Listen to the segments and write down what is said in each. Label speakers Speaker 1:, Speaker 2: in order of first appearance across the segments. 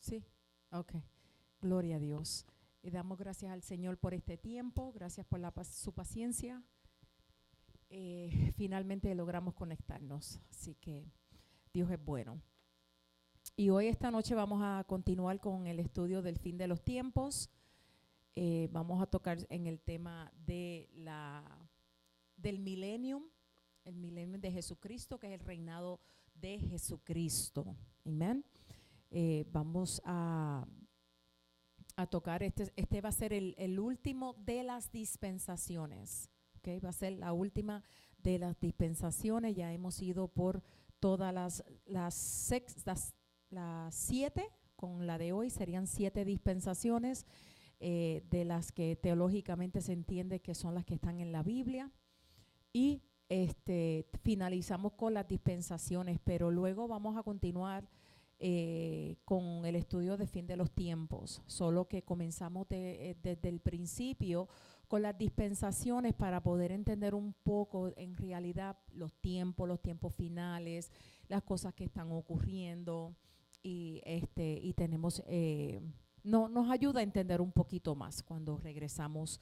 Speaker 1: Sí, ok. Gloria a Dios. Y damos gracias al Señor por este tiempo, gracias por su paciencia. Finalmente logramos conectarnos, así que Dios es bueno. Y hoy, esta noche, vamos a continuar con el estudio del fin de los tiempos. Vamos a tocar en el tema de del millennium, el millennium de Jesucristo, que es el reinado de Jesucristo. Amén. Vamos a tocar, este va a ser el último de las dispensaciones. Okay, va a ser la última de las dispensaciones. Ya hemos ido por todas las 7, con la de hoy serían 7 dispensaciones, de las que teológicamente se entiende que son las que están en la Biblia. Y finalizamos con las dispensaciones, pero luego vamos a continuar con el estudio de fin de los tiempos, solo que comenzamos desde el principio con las dispensaciones para poder entender un poco en realidad los tiempos finales, las cosas que están ocurriendo, y tenemos, nos ayuda a entender un poquito más cuando regresamos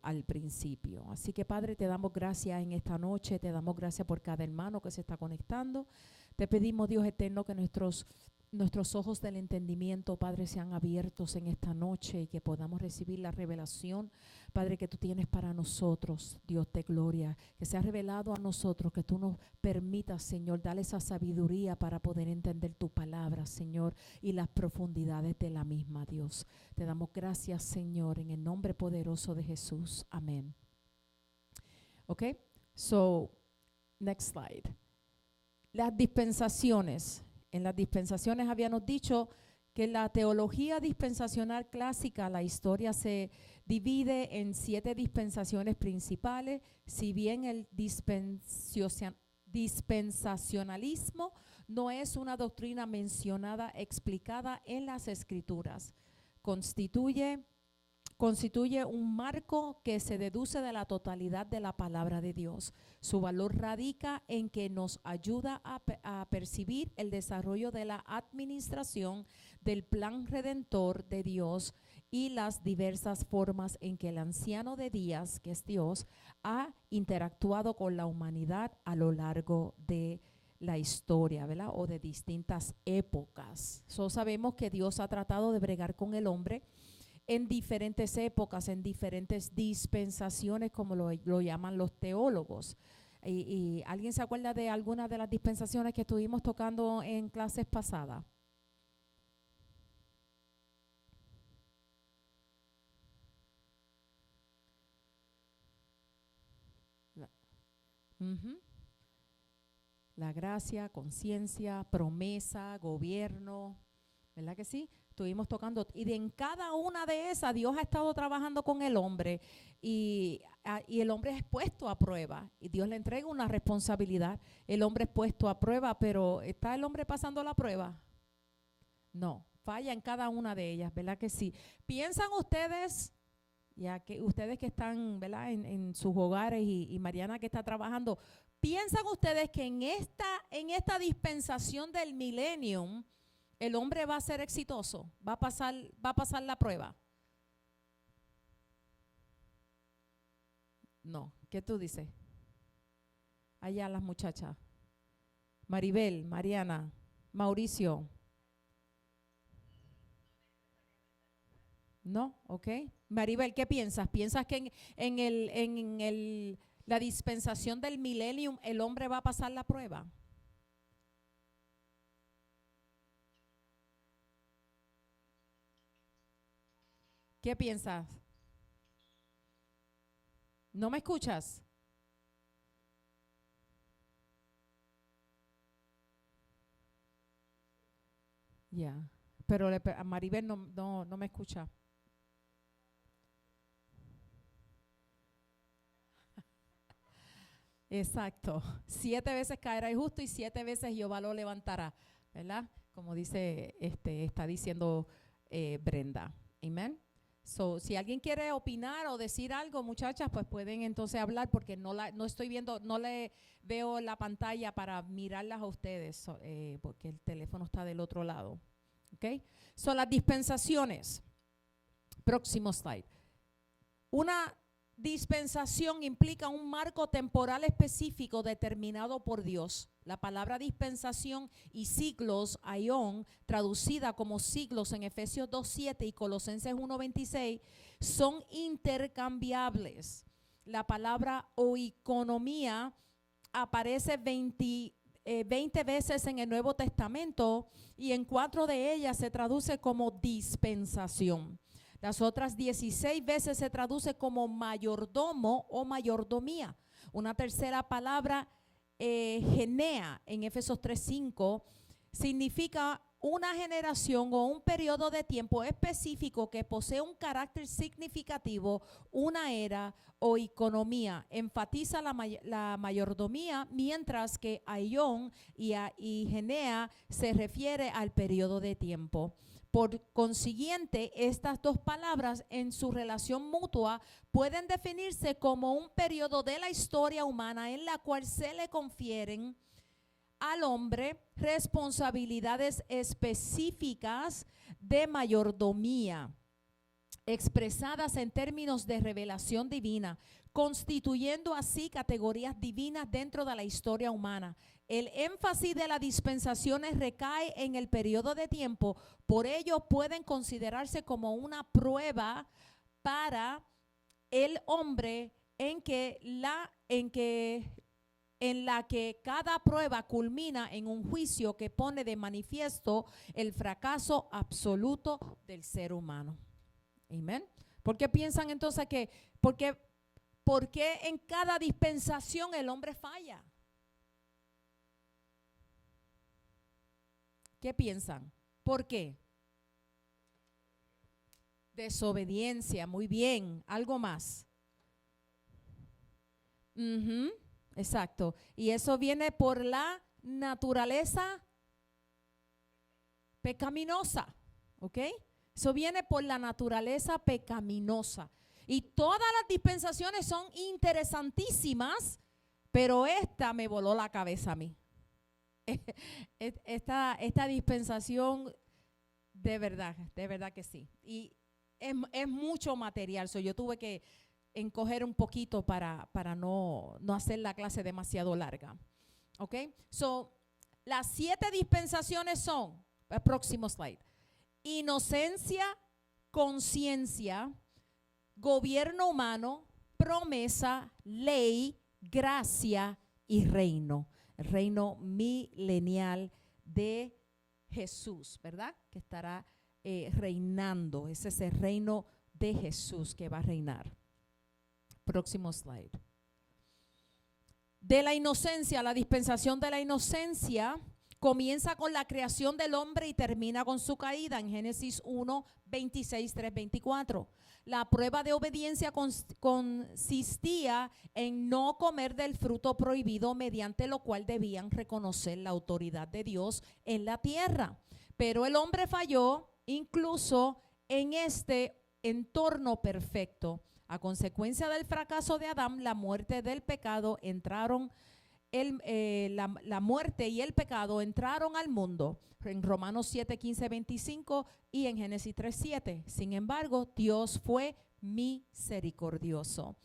Speaker 1: al principio. Así que, Padre, te damos gracias en esta noche, te damos gracias por cada hermano que se está conectando. Te pedimos, Dios eterno, que nuestros ojos del entendimiento, Padre, sean abiertos en esta noche y que podamos recibir la revelación, Padre, que tú tienes para nosotros, Dios de gloria, que sea revelado a nosotros, que tú nos permitas, Señor, darle esa sabiduría para poder entender tu palabra, Señor, y las profundidades de la misma, Dios. Te damos gracias, Señor, en el nombre poderoso de Jesús. Amén. Ok, so, next slide. Las dispensaciones. En las dispensaciones habíamos dicho que en la teología dispensacional clásica la historia se divide en 7 dispensaciones principales, si bien el dispensacionalismo no es una doctrina mencionada, explicada en las Escrituras. Constituye un marco que se deduce de la totalidad de la palabra de Dios. Su valor radica en que nos ayuda a percibir el desarrollo de la administración del plan redentor de Dios y las diversas formas en que el anciano de días, que es Dios, ha interactuado con la humanidad a lo largo de la historia, ¿verdad? O de distintas épocas. Sabemos que Dios ha tratado de bregar con el hombre en diferentes épocas, en diferentes dispensaciones, como lo llaman los teólogos. ¿Y alguien se acuerda de alguna de las dispensaciones que estuvimos tocando en clases pasadas? Uh-huh. La gracia, conciencia, promesa, gobierno, ¿verdad que sí? Estuvimos tocando, y en cada una de esas Dios ha estado trabajando con el hombre, y el hombre es puesto a prueba, y Dios le entrega una responsabilidad. El hombre es puesto a prueba, pero ¿está el hombre pasando la prueba? No, falla en cada una de ellas, ¿verdad que sí? ¿Piensan ustedes, ya que ustedes que están, ¿verdad?, en sus hogares, y Mariana que está trabajando, piensan ustedes que en esta dispensación del millennium el hombre va a ser exitoso, va a pasar la prueba? No, ¿qué tú dices? Allá las muchachas. Maribel, Mariana, Mauricio. No, ok. Maribel, ¿qué piensas? ¿Piensas que en la dispensación del millennium el hombre va a pasar la prueba? ¿Qué piensas? ¿No me escuchas? Ya, pero a Maribel no me escucha. Exacto. 7 veces caerá el justo y 7 veces Jehová lo levantará, ¿verdad? Como dice, está diciendo Brenda. Amén. So, si alguien quiere opinar o decir algo, muchachas, pues pueden entonces hablar, porque no estoy viendo, no le veo la pantalla para mirarlas a ustedes, porque el teléfono está del otro lado. ¿Ok? Son las dispensaciones. Próximo slide. Una dispensación implica un marco temporal específico determinado por Dios. La palabra dispensación y siglos, aión, traducida como siglos en Efesios 2:7 y Colosenses 1:26, son intercambiables. La palabra oikonomía aparece 20 veces en el Nuevo Testamento y en 4 de ellas se traduce como dispensación. Las otras 16 veces se traduce como mayordomo o mayordomía. Una tercera palabra, genea, en Efesios 3:5, significa una generación o un periodo de tiempo específico que posee un carácter significativo, una era o economía. Enfatiza la mayordomía, mientras que aión y genea se refiere al periodo de tiempo. Por consiguiente, estas dos palabras en su relación mutua pueden definirse como un periodo de la historia humana en la cual se le confieren al hombre responsabilidades específicas de mayordomía, expresadas en términos de revelación divina, constituyendo así categorías divinas dentro de la historia humana. El énfasis de las dispensaciones recae en el periodo de tiempo, por ello pueden considerarse como una prueba para el hombre en la que cada prueba culmina en un juicio que pone de manifiesto el fracaso absoluto del ser humano. Amén. ¿Por qué piensan entonces por qué en cada dispensación el hombre falla? ¿Qué piensan? ¿Por qué? Desobediencia, muy bien. ¿Algo más? Exacto. Y eso viene por la naturaleza pecaminosa, ¿ok? Eso viene por la naturaleza pecaminosa. Y todas las dispensaciones son interesantísimas, pero esta me voló la cabeza a mí. Esta dispensación, de verdad que sí. Y es mucho material. Yo tuve que encoger un poquito para no hacer la clase demasiado larga. ¿Ok? Las 7 dispensaciones son, el próximo slide: inocencia, conciencia, gobierno humano, promesa, ley, gracia y reino. El reino milenial de Jesús, ¿verdad? Que estará reinando. Ese es el reino de Jesús que va a reinar. Próximo slide. De la inocencia, la dispensación de la inocencia comienza con la creación del hombre y termina con su caída en Génesis 1, 26, 3, 24. La prueba de obediencia consistía en no comer del fruto prohibido, mediante lo cual debían reconocer la autoridad de Dios en la tierra. Pero el hombre falló incluso en este entorno perfecto. A consecuencia del fracaso de Adán, la muerte del pecado entraron la muerte y el pecado entraron al mundo en Romanos 7, 15, 25 y en Génesis 3, 7. Sin embargo, Dios fue misericordioso.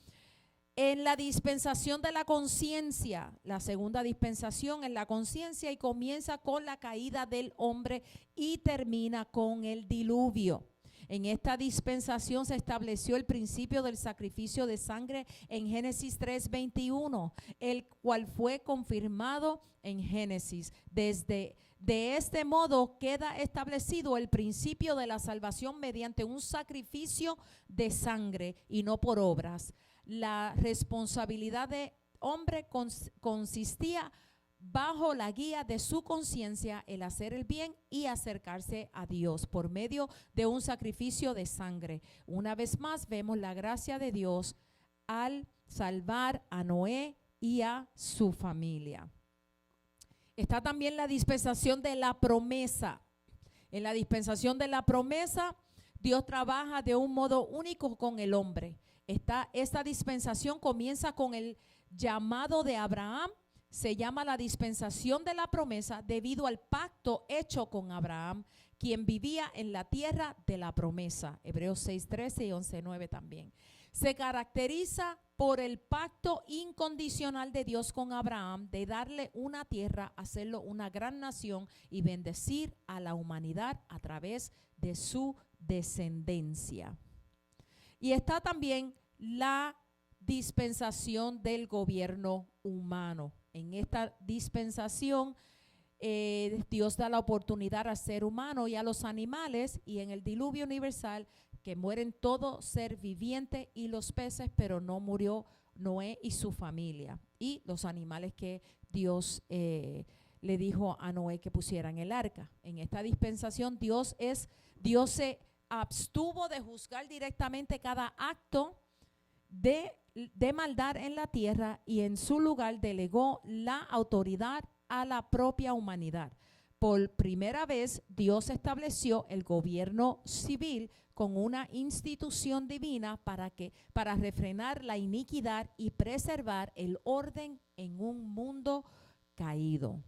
Speaker 1: En la dispensación de la conciencia, la segunda dispensación en la conciencia, y comienza con la caída del hombre y termina con el diluvio. En esta dispensación se estableció el principio del sacrificio de sangre en Génesis 3:21, el cual fue confirmado en Génesis. De este modo queda establecido el principio de la salvación mediante un sacrificio de sangre y no por obras. La responsabilidad de hombre consistía bajo la guía de su conciencia el hacer el bien y acercarse a Dios por medio de un sacrificio de sangre. Una vez más vemos la gracia de Dios al salvar a Noé y a su familia. Está también la dispensación de la promesa. En la dispensación de la promesa, Dios trabaja de un modo único con el hombre. Esta dispensación comienza con el llamado de Abraham. Se llama la dispensación de la promesa debido al pacto hecho con Abraham, quien vivía en la tierra de la promesa. Hebreos 6:13 y 11:9 también. Se caracteriza por el pacto incondicional de Dios con Abraham de darle una tierra, hacerlo una gran nación y bendecir a la humanidad a través de su descendencia. Y está también la dispensación del gobierno humano. En esta dispensación Dios da la oportunidad al ser humano y a los animales, y en el diluvio universal que mueren todo ser viviente y los peces, pero no murió Noé y su familia y los animales que Dios le dijo a Noé que pusieran el arca. En esta dispensación Dios se abstuvo de juzgar directamente cada acto de maldad en la tierra y en su lugar delegó la autoridad a la propia humanidad. Por primera vez Dios estableció el gobierno civil con una institución divina para refrenar la iniquidad y preservar el orden en un mundo caído.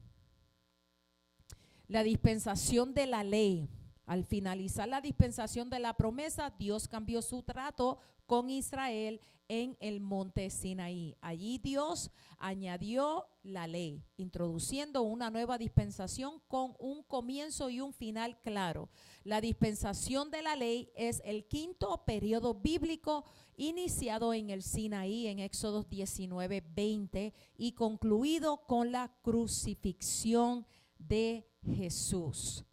Speaker 1: La dispensación de la ley. Al finalizar la dispensación de la promesa, Dios cambió su trato con Israel en el monte Sinaí. Allí Dios añadió la ley, introduciendo una nueva dispensación con un comienzo y un final claro. La dispensación de la ley es el quinto periodo bíblico iniciado en el Sinaí en Éxodo 19:20 y concluido con la crucifixión de Jesús.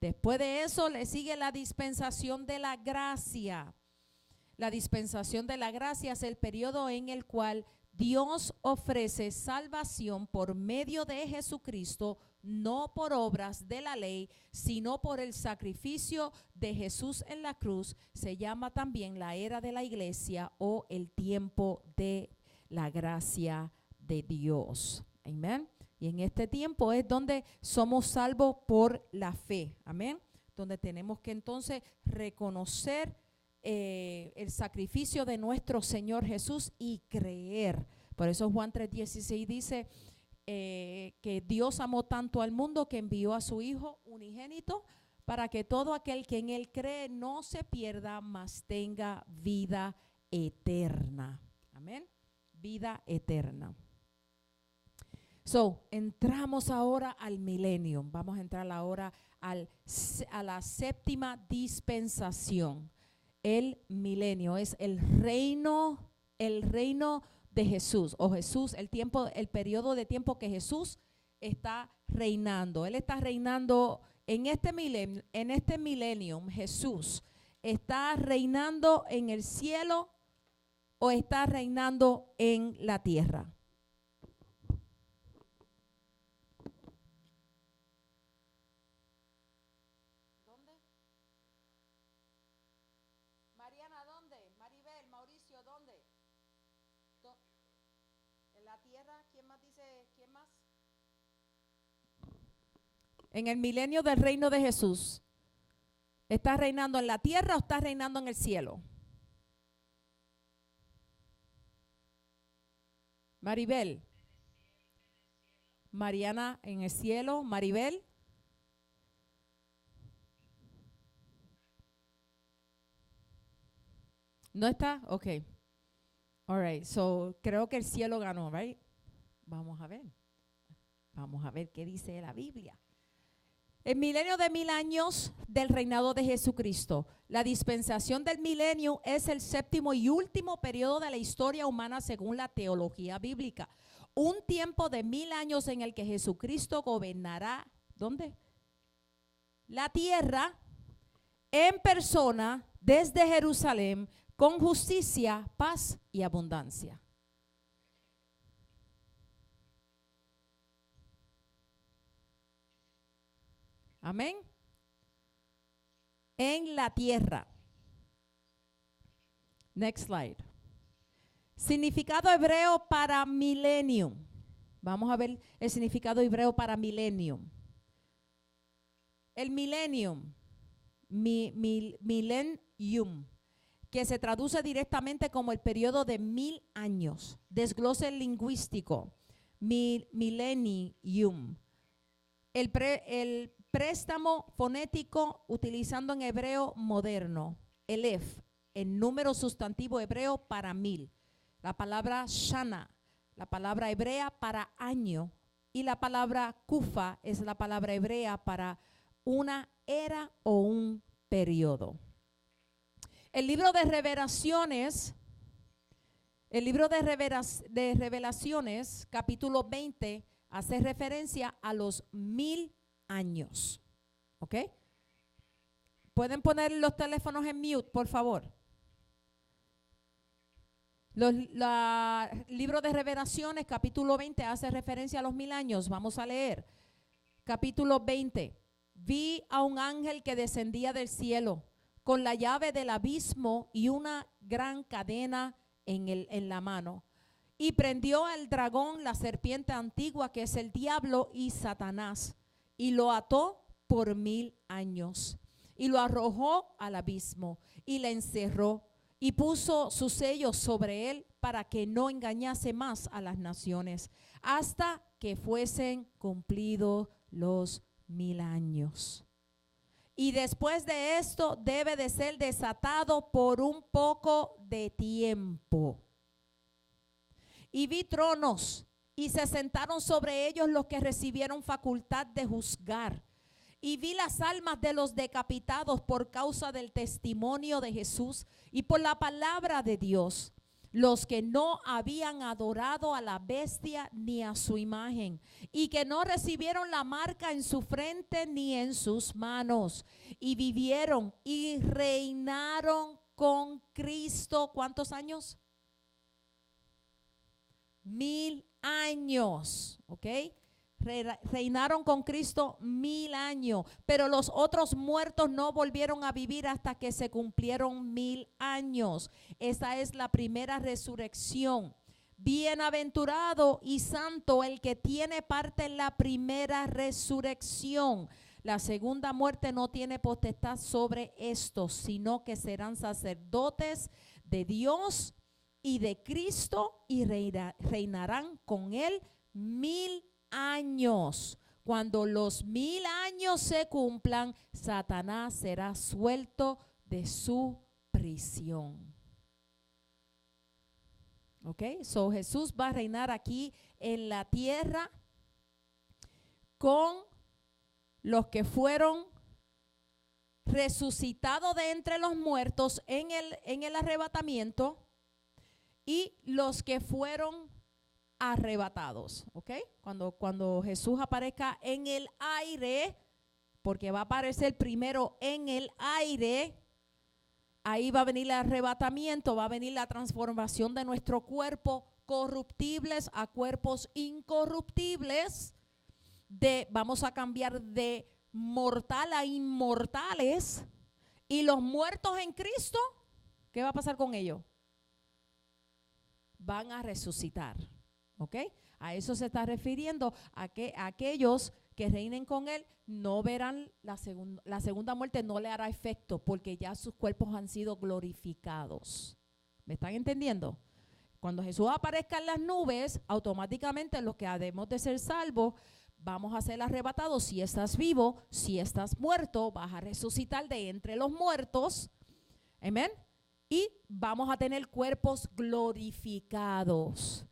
Speaker 1: Después de eso le sigue la dispensación de la gracia. La dispensación de la gracia es el periodo en el cual Dios ofrece salvación por medio de Jesucristo, no por obras de la ley, sino por el sacrificio de Jesús en la cruz. Se llama también la era de la iglesia o el tiempo de la gracia de Dios. Amén. Y en este tiempo es donde somos salvos por la fe. Amén. Donde tenemos que entonces reconocer el sacrificio de nuestro Señor Jesús y creer. Por eso Juan 3:16 dice que Dios amó tanto al mundo que envió a su Hijo unigénito para que todo aquel que en Él cree no se pierda, mas tenga vida eterna. Amén. Vida eterna. Entramos ahora al milenio. Vamos a entrar ahora a la séptima dispensación. El milenio es el reino de Jesús, o Jesús, el periodo de tiempo que Jesús está reinando. Él está reinando en este milenio. Jesús está reinando en el cielo o está reinando en la tierra. En el milenio del reino de Jesús, ¿está reinando en la tierra o está reinando en el cielo? Maribel. Mariana, en el cielo. Maribel. ¿No está? Ok. All right. So, creo que el cielo ganó, right? Vamos a ver. Vamos a ver qué dice la Biblia. El milenio de 1000 años del reinado de Jesucristo. La dispensación del milenio es el séptimo y último periodo de la historia humana según la teología bíblica. Un tiempo de 1000 años en el que Jesucristo gobernará, ¿dónde? La tierra en persona desde Jerusalén con justicia, paz y abundancia. Amén. En la tierra. Next slide. Significado hebreo para millennium. Vamos a ver el significado hebreo para millennium. El millennium, millennium, que se traduce directamente como el periodo de 1000 años. Desglose lingüístico. Millennium. El préstamo fonético utilizando en hebreo moderno, elef, el número sustantivo hebreo para 1000. La palabra shana, la palabra hebrea para año, y la palabra kufa es la palabra hebrea para una era o un periodo. El libro de Revelaciones, Revelaciones, capítulo 20, hace referencia a los 1000 años. ¿Ok? ¿Pueden poner los teléfonos en mute, por favor? Libro de Revelaciones, capítulo 20, hace referencia a los 1000 años. Vamos a leer. Capítulo 20. Vi a un ángel que descendía del cielo con la llave del abismo y una gran cadena en la mano. Y prendió al dragón, la serpiente antigua, que es el diablo y Satanás, y lo ató por 1000 años. Y lo arrojó al abismo y le encerró y puso sus sellos sobre él para que no engañase más a las naciones hasta que fuesen cumplidos los 1000 años. Y después de esto debe de ser desatado por un poco de tiempo. Y vi tronos y se sentaron sobre ellos los que recibieron facultad de juzgar. Y vi las almas de los decapitados por causa del testimonio de Jesús y por la palabra de Dios, los que no habían adorado a la bestia ni a su imagen, y que no recibieron la marca en su frente ni en sus manos, y vivieron y reinaron con Cristo. ¿Cuántos años? 1000 años, ¿ok? Reinaron con Cristo 1000 años, pero los otros muertos no volvieron a vivir hasta que se cumplieron 1000 años. Esa es la primera resurrección. Bienaventurado y santo el que tiene parte en la primera resurrección. La segunda muerte no tiene potestad sobre estos, sino que serán sacerdotes de Dios y de Cristo y reinarán con él 1000 años. Cuando los 1000 años se cumplan, Satanás será suelto de su prisión. Ok, so Jesús va a reinar aquí en la tierra con los que fueron resucitados de entre los muertos en el arrebatamiento y los que fueron arrebatados, ¿ok? Cuando Jesús aparezca en el aire, porque va a aparecer primero en el aire, ahí va a venir el arrebatamiento, va a venir la transformación de nuestro cuerpo corruptibles a cuerpos incorruptibles, vamos a cambiar de mortal a inmortales, y los muertos en Cristo, ¿qué va a pasar con ellos? Van a resucitar. ¿Ok? A eso se está refiriendo, a que aquellos que reinen con él no verán la segunda muerte, no le hará efecto porque ya sus cuerpos han sido glorificados. ¿Me están entendiendo? Cuando Jesús aparezca en las nubes, automáticamente los que debemos de ser salvos vamos a ser arrebatados. Si estás vivo, si estás muerto, vas a resucitar de entre los muertos. Amén. Y vamos a tener cuerpos glorificados.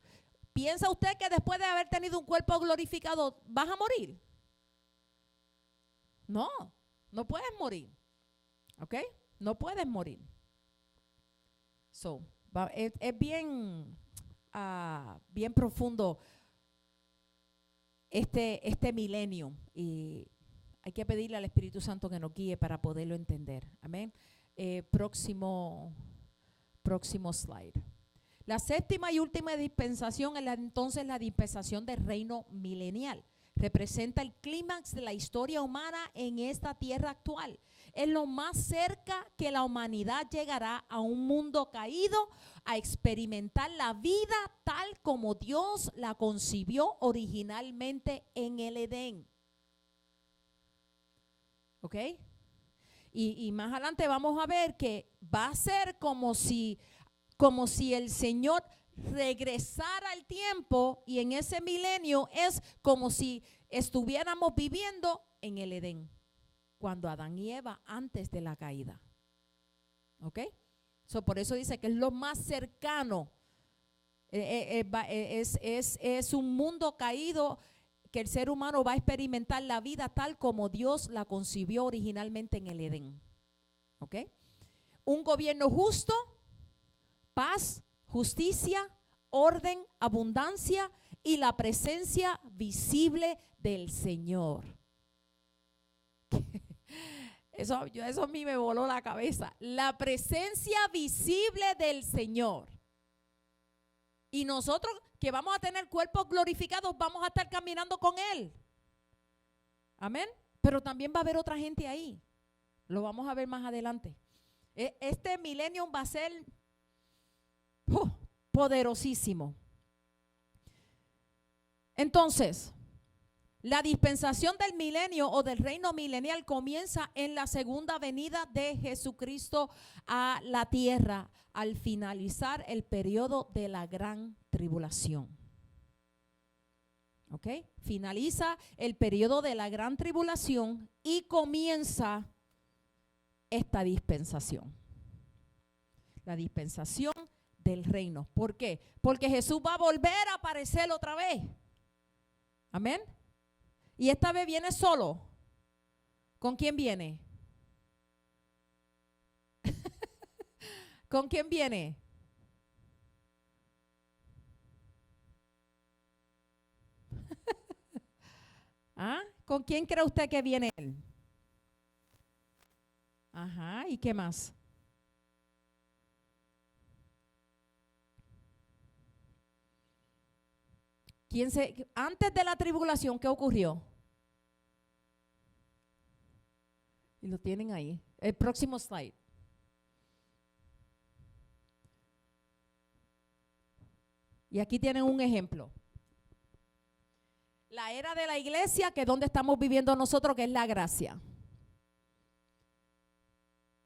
Speaker 1: ¿Piensa usted que después de haber tenido un cuerpo glorificado vas a morir? No, no puedes morir. ¿Ok? No puedes morir. Es bien, bien profundo este milenio, y hay que pedirle al Espíritu Santo que nos guíe para poderlo entender. Amén. Próximo slide. La séptima y última dispensación es entonces la dispensación del reino milenial. Representa el clímax de la historia humana en esta tierra actual. Es lo más cerca que la humanidad llegará a un mundo caído, a experimentar la vida tal como Dios la concibió originalmente en el Edén. ¿Ok? Y más adelante vamos a ver que va a ser como si el Señor regresara al tiempo, y en ese milenio es como si estuviéramos viviendo en el Edén, cuando Adán y Eva, antes de la caída. ¿Ok? Por eso dice que es lo más cercano. Es un mundo caído que el ser humano va a experimentar la vida tal como Dios la concibió originalmente en el Edén. ¿Ok? Un gobierno justo, paz, justicia, orden, abundancia y la presencia visible del Señor. Eso a mí me voló la cabeza. La presencia visible del Señor. Y nosotros que vamos a tener cuerpos glorificados, vamos a estar caminando con Él. Amén. Pero también va a haber otra gente ahí. Lo vamos a ver más adelante. Este millennium va a ser poderosísimo. Entonces, la dispensación del milenio o del reino milenial comienza en la segunda venida de Jesucristo a la tierra al finalizar el periodo de la gran tribulación. ¿Ok? Finaliza el periodo de la gran tribulación y comienza esta dispensación. La dispensación del reino. ¿Por qué? Porque Jesús va a volver a aparecer otra vez. Amén. Y esta vez viene solo. ¿Con quién viene? ¿Con quién viene? ¿Ah? ¿Con quién cree usted que viene él? Ajá, ¿y qué más? Antes de la tribulación, ¿qué ocurrió? Y lo tienen ahí. El próximo slide. Y aquí tienen un ejemplo. La era de la iglesia, que es donde estamos viviendo nosotros, que es la gracia.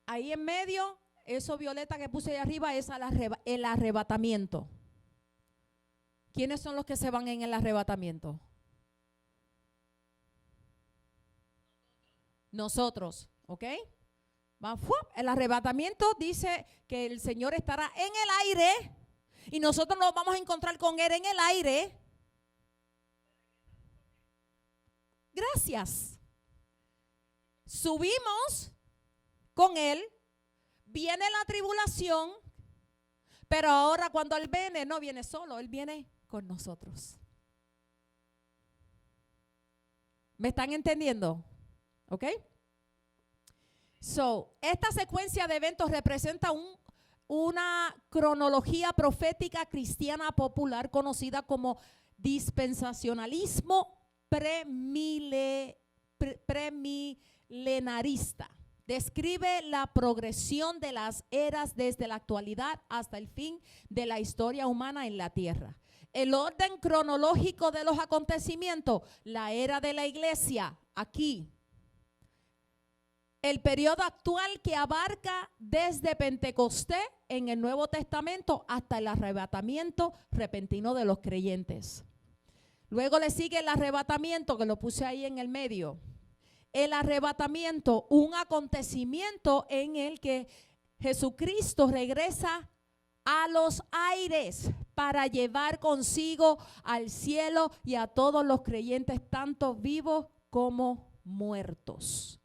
Speaker 1: Ahí en medio, eso violeta que puse ahí arriba, es el arrebatamiento. ¿Quiénes son los que se van en el arrebatamiento? Nosotros, ¿ok? El arrebatamiento dice que el Señor estará en el aire y nosotros nos vamos a encontrar con Él en el aire. Gracias. Subimos con Él, viene la tribulación, pero ahora cuando Él viene, no viene solo, Él viene con nosotros. ¿Me están entendiendo? ¿Ok? Esta secuencia de eventos representa una cronología profética cristiana popular conocida como dispensacionalismo premilenarista. Describe la progresión de las eras desde la actualidad hasta el fin de la historia humana en la tierra. El orden cronológico de los acontecimientos, la era de la iglesia, aquí. El periodo actual que abarca desde Pentecostés en el Nuevo Testamento hasta el arrebatamiento repentino de los creyentes. Luego le sigue el arrebatamiento, que lo puse ahí en el medio. El arrebatamiento, un acontecimiento en el que Jesucristo regresa a los aires para llevar consigo al cielo y a todos los creyentes, tanto vivos como muertos.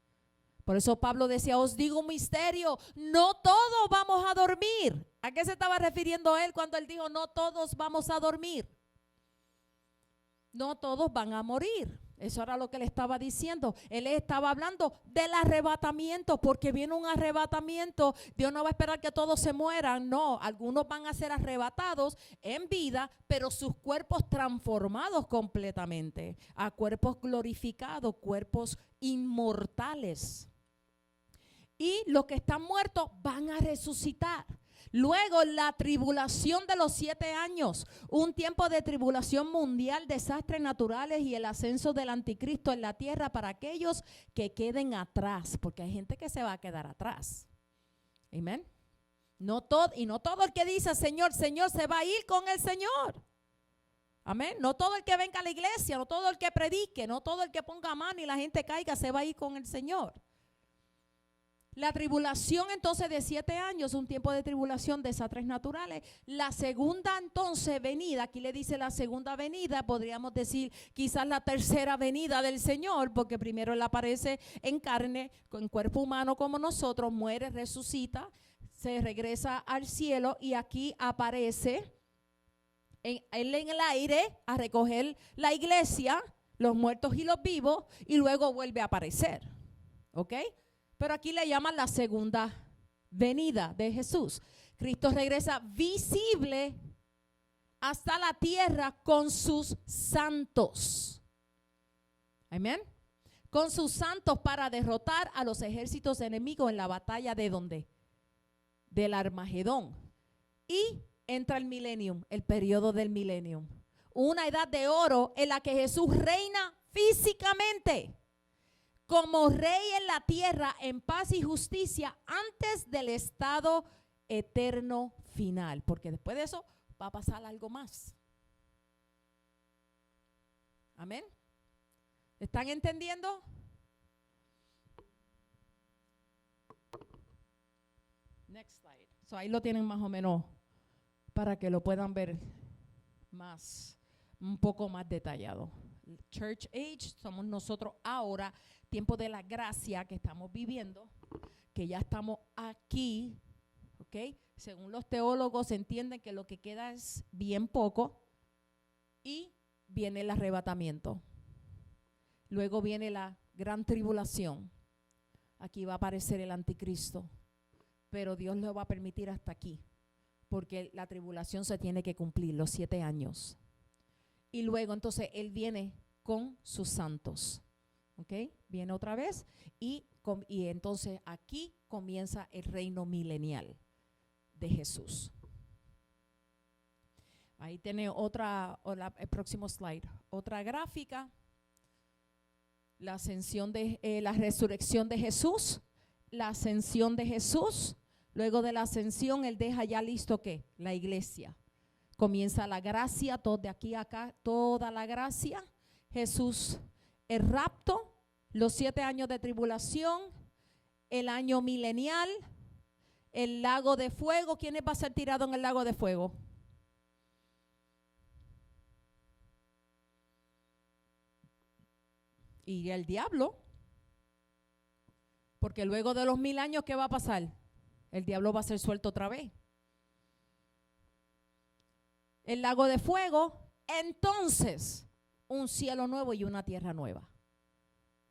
Speaker 1: Por eso Pablo decía, os digo un misterio, no todos vamos a dormir. ¿A qué se estaba refiriendo él cuando él dijo no todos vamos a dormir? No todos van a morir. Eso era lo que le estaba diciendo. Él estaba hablando del arrebatamiento, porque viene un arrebatamiento. Dios no va a esperar que todos se mueran. No, algunos van a ser arrebatados en vida, pero sus cuerpos transformados completamente a cuerpos glorificados, cuerpos inmortales. Y los que están muertos van a resucitar. Luego la tribulación de los 7 años, un tiempo de tribulación mundial, desastres naturales y el ascenso del anticristo en la tierra para aquellos que queden atrás, porque hay gente que se va a quedar atrás. Amén. No todo el que dice Señor, Señor se va a ir con el Señor. Amén. No todo el que venga a la iglesia, no todo el que predique, no todo el que ponga mano y la gente caiga se va a ir con el Señor. La tribulación entonces de 7 años, un tiempo de tribulación, desastres naturales. La segunda entonces venida, aquí le dice la segunda venida, podríamos decir quizás la tercera venida del Señor, porque primero Él aparece en carne, en cuerpo humano como nosotros, muere, resucita, se regresa al cielo y aquí aparece Él en el aire a recoger la iglesia, los muertos y los vivos, y luego vuelve a aparecer. ¿Ok? Pero aquí le llaman la segunda venida de Jesús. Cristo regresa visible hasta la tierra con sus santos. Amén. Con sus santos para derrotar a los ejércitos enemigos en la batalla de ¿dónde? Del Armagedón. Y entra el millennium, el periodo del millennium. Una edad de oro en la que Jesús reina físicamente como rey en la tierra en paz y justicia antes del estado eterno final. Porque después de eso va a pasar algo más. Amén. ¿Están entendiendo? Next slide. So ahí lo tienen más o menos para que lo puedan ver más, un poco más detallado. Church age, somos nosotros ahora, tiempo de la gracia que estamos viviendo, que ya estamos aquí, ¿ok? Según los teólogos entienden que lo que queda es bien poco y viene el arrebatamiento. Luego viene la gran tribulación. Aquí va a aparecer el anticristo, pero Dios lo va a permitir hasta aquí, porque la tribulación se tiene que cumplir, los 7 años. Y luego entonces Él viene con sus santos. ¿Ok? Viene otra vez y entonces aquí comienza el reino milenial de Jesús. Ahí tiene el próximo slide. Otra gráfica. La ascensión la resurrección de Jesús. La ascensión de Jesús. Luego de la ascensión, Él deja ya listo ¿qué? La iglesia. Comienza la gracia, todo de aquí a acá, toda la gracia. Jesús, el rapto, los 7 años de tribulación, el año milenial, el lago de fuego. ¿Quién va a ser tirado en el lago de fuego? Y el diablo. Porque luego de los 1000 años, ¿qué va a pasar? El diablo va a ser suelto otra vez. El lago de fuego, entonces un cielo nuevo y una tierra nueva.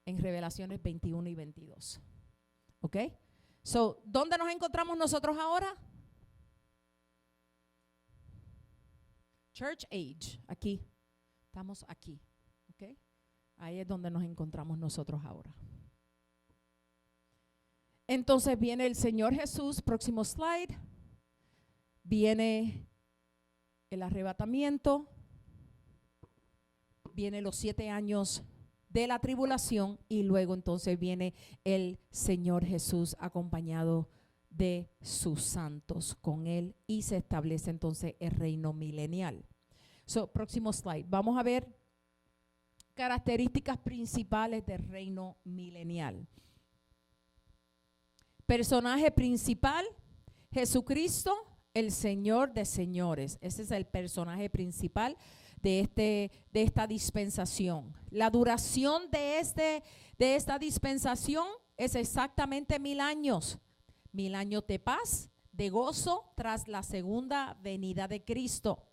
Speaker 1: En Revelaciones 21 y 22. ¿Ok? So, ¿dónde nos encontramos nosotros ahora? Church age, aquí. Estamos aquí. ¿Ok? Ahí es donde nos encontramos nosotros ahora. Entonces viene el Señor Jesús, próximo slide. Viene el arrebatamiento, viene los 7 años de la tribulación y luego entonces viene el Señor Jesús acompañado de sus santos con Él y se establece entonces el reino milenial. So, próximo slide. Vamos a ver características principales del reino milenial. Personaje principal, Jesucristo, el Señor de señores. Ese es el personaje principal de esta dispensación. La duración de esta dispensación es exactamente 1000 años. 1000 años de paz, de gozo tras la segunda venida de Cristo.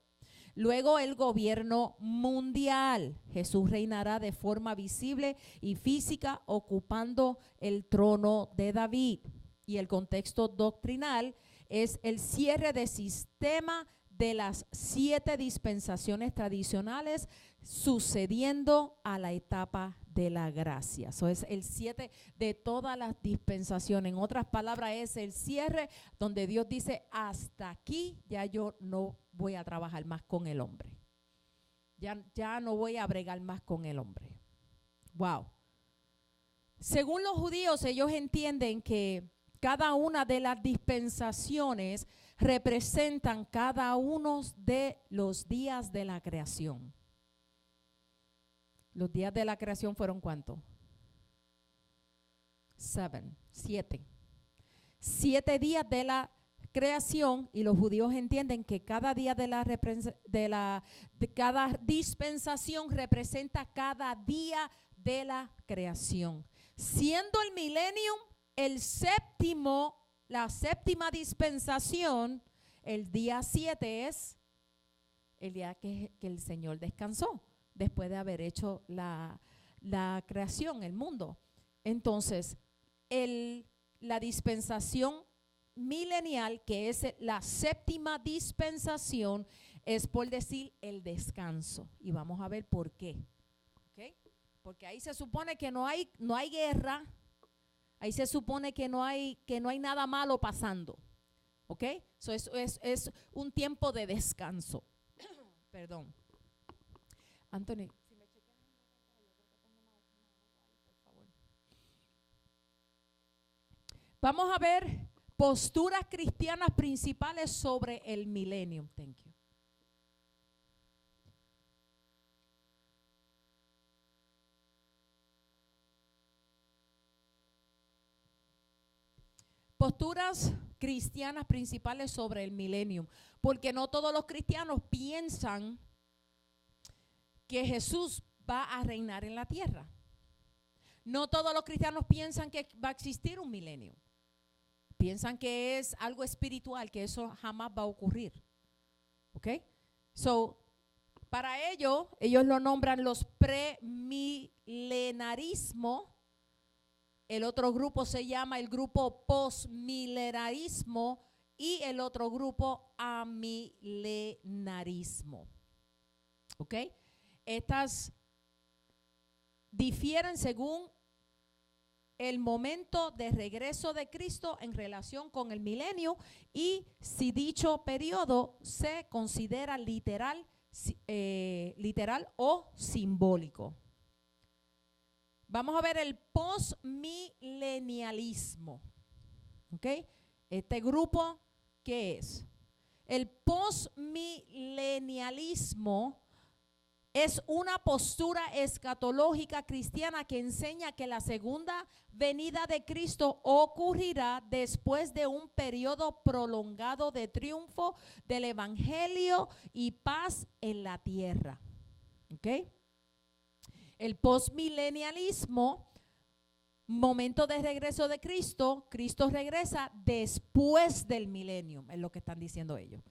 Speaker 1: Luego el gobierno mundial. Jesús reinará de forma visible y física ocupando el trono de David. Y el contexto doctrinal es el cierre del sistema de las 7 dispensaciones tradicionales sucediendo a la etapa de la gracia. Eso es el 7 de todas las dispensaciones. En otras palabras, es el cierre donde Dios dice, hasta aquí ya yo no voy a trabajar más con el hombre. Ya no voy a bregar más con el hombre. Wow. Según los judíos, ellos entienden que cada una de las dispensaciones representan cada uno de los días de la creación. Los días de la creación fueron ¿cuántos? 7. 7 días de la creación, y los judíos entienden que cada día de cada dispensación representa cada día de la creación. Siendo el milenio la séptima dispensación, el día 7 es el día que el Señor descansó después de haber hecho la creación, el mundo. Entonces, la dispensación milenial, que es la séptima dispensación, es por decir el descanso. Y vamos a ver por qué. ¿Okay? Porque ahí se supone que no hay guerra. Ahí se supone que no hay nada malo pasando. ¿Ok? So es un tiempo de descanso. Perdón. Anthony, si me chequean en la pantalla, yo creo que pongo una ahí, por favor. Vamos a ver posturas cristianas principales sobre el milenio. Thank you. Posturas cristianas principales sobre el milenio, porque no todos los cristianos piensan que Jesús va a reinar en la tierra. No todos los cristianos piensan que va a existir un milenio. Piensan que es algo espiritual, que eso jamás va a ocurrir. ¿Ok? So, para ellos lo nombran los premilenarismo. El otro grupo se llama el grupo postmilenarismo y el otro grupo amilenarismo. ¿Ok? Estas difieren según el momento de regreso de Cristo en relación con el milenio y si dicho periodo se considera literal o simbólico. Vamos a ver el postmilenialismo. ¿Ok? Este grupo, ¿qué es? El postmilenialismo es una postura escatológica cristiana que enseña que la segunda venida de Cristo ocurrirá después de un periodo prolongado de triunfo del evangelio y paz en la tierra. ¿Ok? El postmilenialismo, momento de regreso de Cristo, Cristo regresa después del milenio, es lo que están diciendo ellos.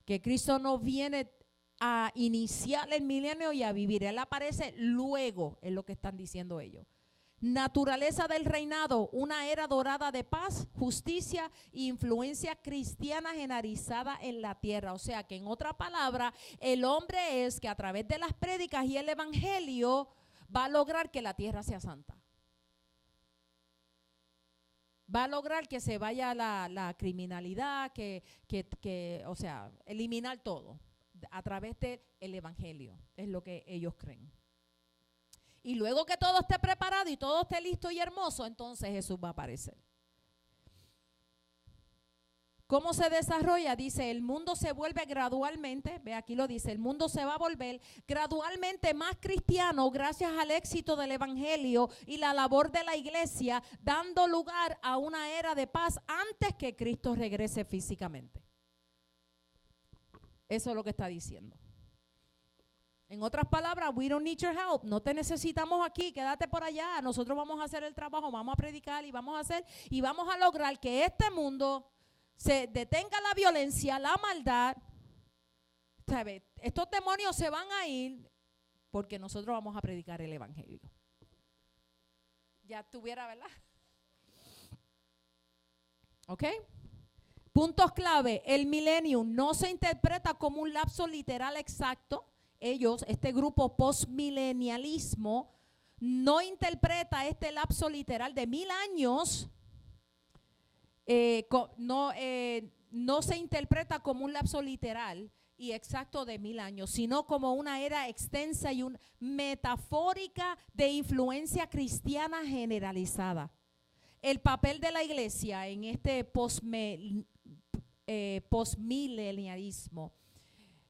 Speaker 1: Que Cristo no viene a iniciar el milenio y a vivir, Él aparece luego, es lo que están diciendo ellos. Naturaleza del reinado, una era dorada de paz, justicia e influencia cristiana generalizada en la tierra. O sea que en otra palabra, el hombre es que a través de las prédicas y el evangelio va a lograr que la tierra sea santa. Va a lograr que se vaya la criminalidad, o sea, eliminar todo a través del evangelio, es lo que ellos creen. Y luego que todo esté preparado y todo esté listo y hermoso, entonces Jesús va a aparecer. ¿Cómo se desarrolla? Dice, el mundo se vuelve gradualmente, ve aquí lo dice, el mundo se va a volver gradualmente más cristiano gracias al éxito del evangelio y la labor de la iglesia, dando lugar a una era de paz antes que Cristo regrese físicamente. Eso es lo que está diciendo. En otras palabras, we don't need your help. No te necesitamos aquí, quédate por allá. Nosotros vamos a hacer el trabajo, vamos a predicar y vamos a lograr que este mundo se detenga la violencia, la maldad. ¿Sabe? Estos demonios se van a ir porque nosotros vamos a predicar el evangelio. Ya estuviera, ¿verdad? ¿Ok? Puntos clave. El milenio no se interpreta como un lapso literal exacto. Ellos, este grupo postmilenialismo, no interpreta este lapso literal de 1000 años. No se interpreta como un lapso literal y exacto de 1000 años, sino como una era extensa y metafórica de influencia cristiana generalizada. el papel de la iglesia en este postmilenialismo.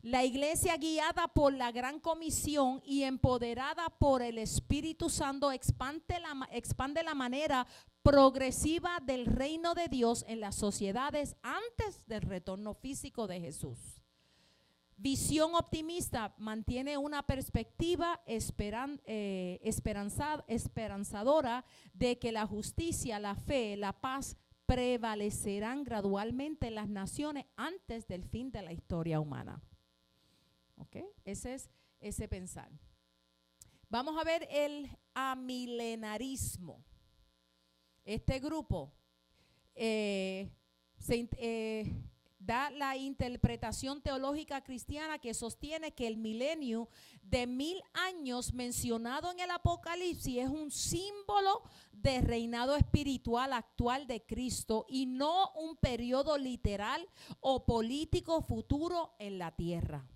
Speaker 1: La iglesia, guiada por la gran comisión y empoderada por el Espíritu Santo, expande la manera progresiva del reino de Dios en las sociedades antes del retorno físico de Jesús. Visión optimista mantiene una perspectiva esperanzadora de que la justicia, la fe, la paz prevalecerán gradualmente en las naciones antes del fin de la historia humana. ¿Ok? Ese es ese pensar. Vamos a ver el amilenarismo. Este grupo da la interpretación teológica cristiana que sostiene que el milenio de 1000 años mencionado en el Apocalipsis es un símbolo de reinado espiritual actual de Cristo y no un periodo literal o político futuro en la tierra.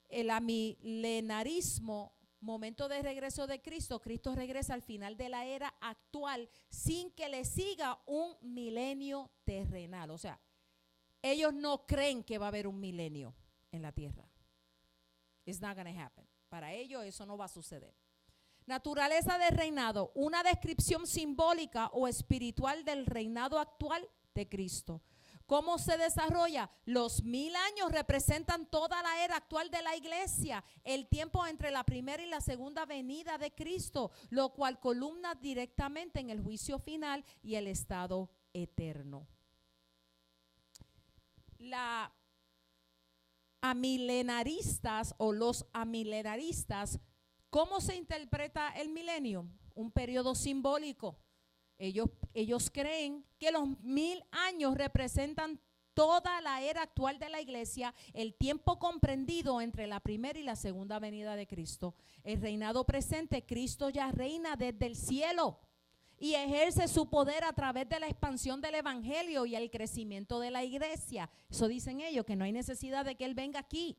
Speaker 1: El amilenarismo, momento de regreso de Cristo, Cristo regresa al final de la era actual sin que le siga un milenio terrenal. O sea, ellos no creen que va a haber un milenio en la tierra. It's not going to happen. Para ellos eso no va a suceder. Naturaleza del reinado, una descripción simbólica o espiritual del reinado actual de Cristo. ¿Cómo se desarrolla? Los 1000 años representan toda la era actual de la iglesia, el tiempo entre la primera y la segunda venida de Cristo, lo cual columna directamente en el juicio final y el estado eterno. Los amilenaristas, ¿cómo se interpreta el milenio? Un periodo simbólico. Ellos creen que los 1000 años representan toda la era actual de la iglesia, el tiempo comprendido entre la primera y la segunda venida de Cristo. El reinado presente, Cristo ya reina desde el cielo y ejerce su poder a través de la expansión del evangelio y el crecimiento de la iglesia. Eso dicen ellos, que no hay necesidad de que Él venga aquí.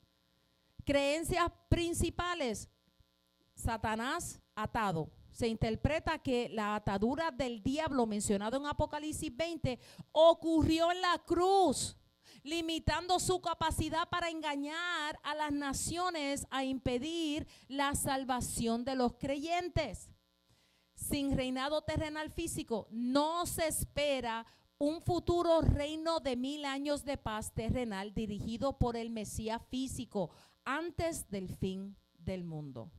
Speaker 1: Creencias principales: Satanás atado. Se interpreta que la atadura del diablo mencionado en Apocalipsis 20 ocurrió en la cruz, limitando su capacidad para engañar a las naciones a impedir la salvación de los creyentes. Sin reinado terrenal físico, no se espera un futuro reino de 1000 años de paz terrenal dirigido por el Mesías físico antes del fin del mundo.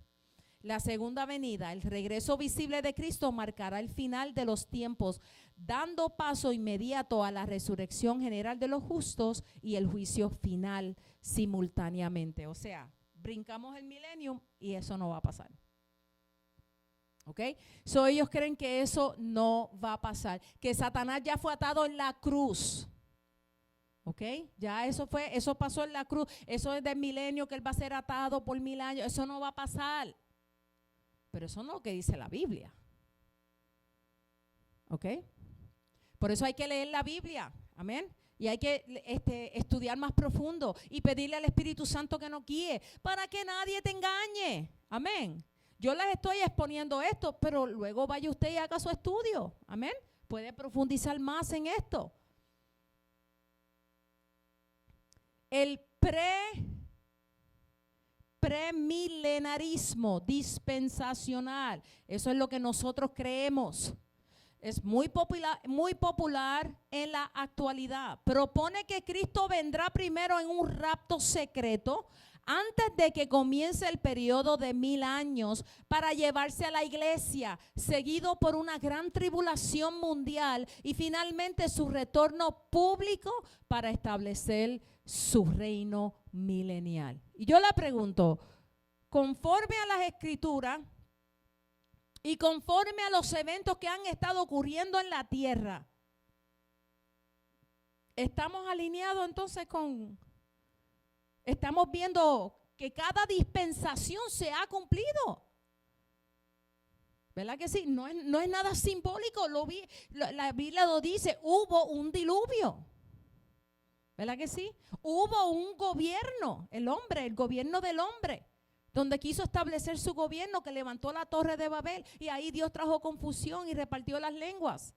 Speaker 1: La segunda venida, el regreso visible de Cristo, marcará el final de los tiempos, dando paso inmediato a la resurrección general de los justos y el juicio final simultáneamente. O sea, brincamos el milenio y eso no va a pasar. ¿Ok? So ellos creen que eso no va a pasar, que Satanás ya fue atado en la cruz. ¿Ok? Ya eso pasó en la cruz. Eso es del milenio, que él va a ser atado por 1000 años. Eso no va a pasar. Pero eso no es lo que dice la Biblia. ¿Ok? Por eso hay que leer la Biblia. Amén. Y hay que estudiar más profundo y pedirle al Espíritu Santo que nos guíe para que nadie te engañe. Amén. Yo les estoy exponiendo esto, pero luego vaya usted y haga su estudio. Amén. Puede profundizar más en esto. El premilenarismo dispensacional, eso es lo que nosotros creemos. Es muy popular en la actualidad. Propone que Cristo vendrá primero en un rapto secreto antes de que comience el periodo de 1000 años para llevarse a la iglesia, seguido por una gran tribulación mundial y finalmente su retorno público para establecer su reino milenial. Y yo le pregunto, conforme a las Escrituras y conforme a los eventos que han estado ocurriendo en la tierra, ¿estamos alineados entonces estamos viendo que cada dispensación se ha cumplido? ¿Verdad que sí? No es nada simbólico. La Biblia lo dice, hubo un diluvio. ¿Verdad que sí? Hubo un gobierno, el gobierno del hombre. donde quiso establecer su gobierno, que levantó la torre de Babel, y ahí Dios trajo confusión y repartió las lenguas.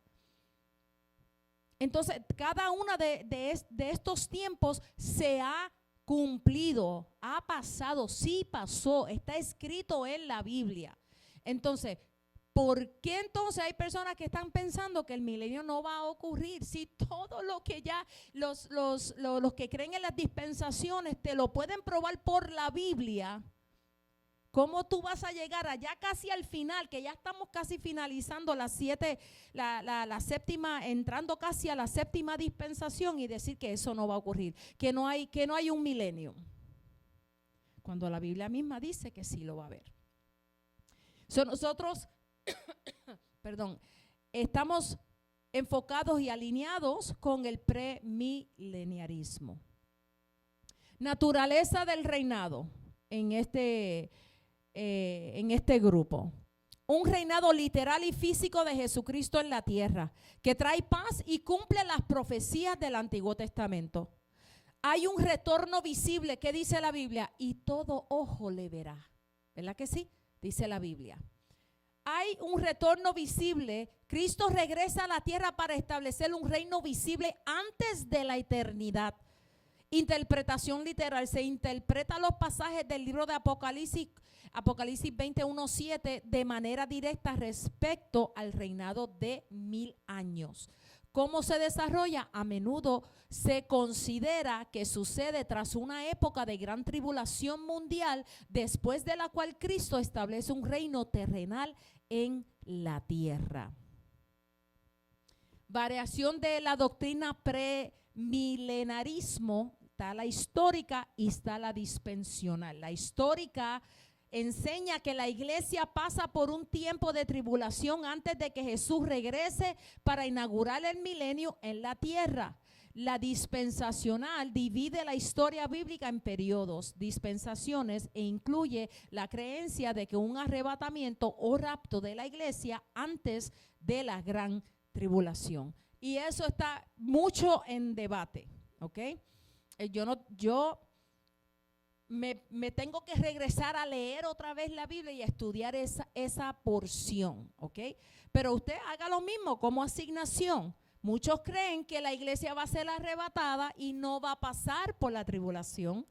Speaker 1: Entonces, cada uno de estos tiempos se ha cumplido, ha pasado, sí pasó, está escrito en la Biblia. Entonces, ¿por qué entonces hay personas que están pensando que el milenio no va a ocurrir? Si todo lo que ya los que creen en las dispensaciones te lo pueden probar por la Biblia, ¿cómo tú vas a llegar allá casi al final, que ya estamos casi finalizando la séptima, entrando casi a la séptima dispensación, y decir que eso no va a ocurrir, que no hay un milenio? Cuando la Biblia misma dice que sí lo va a haber. Nosotros estamos enfocados y alineados con el premileniarismo. Naturaleza del reinado en este grupo. Un reinado literal y físico de Jesucristo en la tierra, que trae paz y cumple las profecías del Antiguo Testamento. Hay un retorno visible, ¿qué dice la Biblia? Y todo ojo le verá. ¿Verdad que sí? Dice la Biblia. Hay un retorno visible. Cristo regresa a la tierra para establecer un reino visible antes de la eternidad. Interpretación literal. Se interpretan los pasajes del libro de Apocalipsis 21:7 de manera directa respecto al reinado de 1000 años. ¿Cómo se desarrolla? A menudo se considera que sucede tras una época de gran tribulación mundial, después de la cual Cristo establece un reino terrenal en la tierra. Variación de la doctrina premilenarismo. Está la histórica y está la dispensacional. La histórica enseña que la iglesia pasa por un tiempo de tribulación antes de que Jesús regrese para inaugurar el milenio en la tierra. La dispensacional divide la historia bíblica en periodos, dispensaciones, e incluye la creencia de que un arrebatamiento o rapto de la iglesia antes de la gran tribulación. Y eso está mucho en debate, ¿ok? Yo me tengo que regresar a leer otra vez la Biblia y a estudiar esa porción, ¿ok? Pero usted haga lo mismo como asignación. Muchos creen que la iglesia va a ser arrebatada y no va a pasar por la tribulación.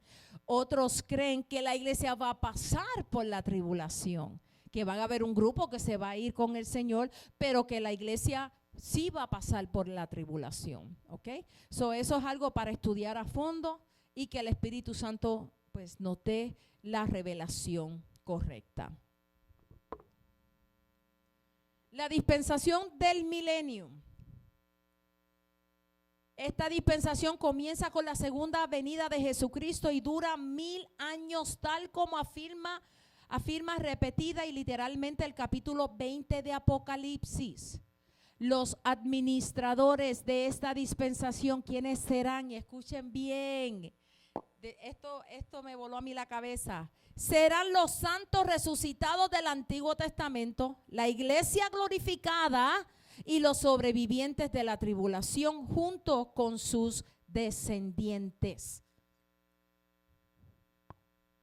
Speaker 1: Otros creen que la iglesia va a pasar por la tribulación, que van a haber un grupo que se va a ir con el Señor, pero que la iglesia sí va a pasar por la tribulación, ¿ok? Eso es algo para estudiar a fondo y que el Espíritu Santo pues nos dé la revelación correcta. La dispensación del milenio. Esta dispensación comienza con la segunda venida de Jesucristo y dura 1000 años, tal como afirma repetida y literalmente el capítulo 20 de Apocalipsis. Los administradores de esta dispensación, ¿quiénes serán? Y escuchen bien, esto me voló a mí la cabeza. Serán los santos resucitados del Antiguo Testamento, la iglesia glorificada y los sobrevivientes de la tribulación junto con sus descendientes.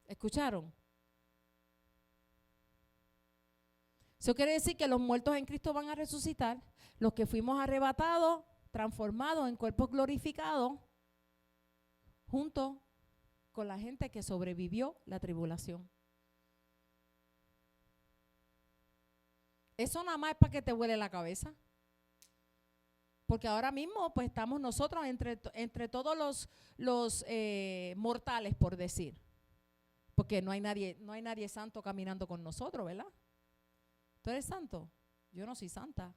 Speaker 1: ¿Escucharon? Eso quiere decir que los muertos en Cristo van a resucitar, los que fuimos arrebatados, transformados en cuerpos glorificados, junto con la gente que sobrevivió la tribulación. Eso nada más es para que te vuele la cabeza. Porque ahora mismo pues estamos nosotros entre todos los mortales, por decir. Porque no hay nadie santo caminando con nosotros, ¿verdad? ¿Tú eres santo? Yo no soy santa.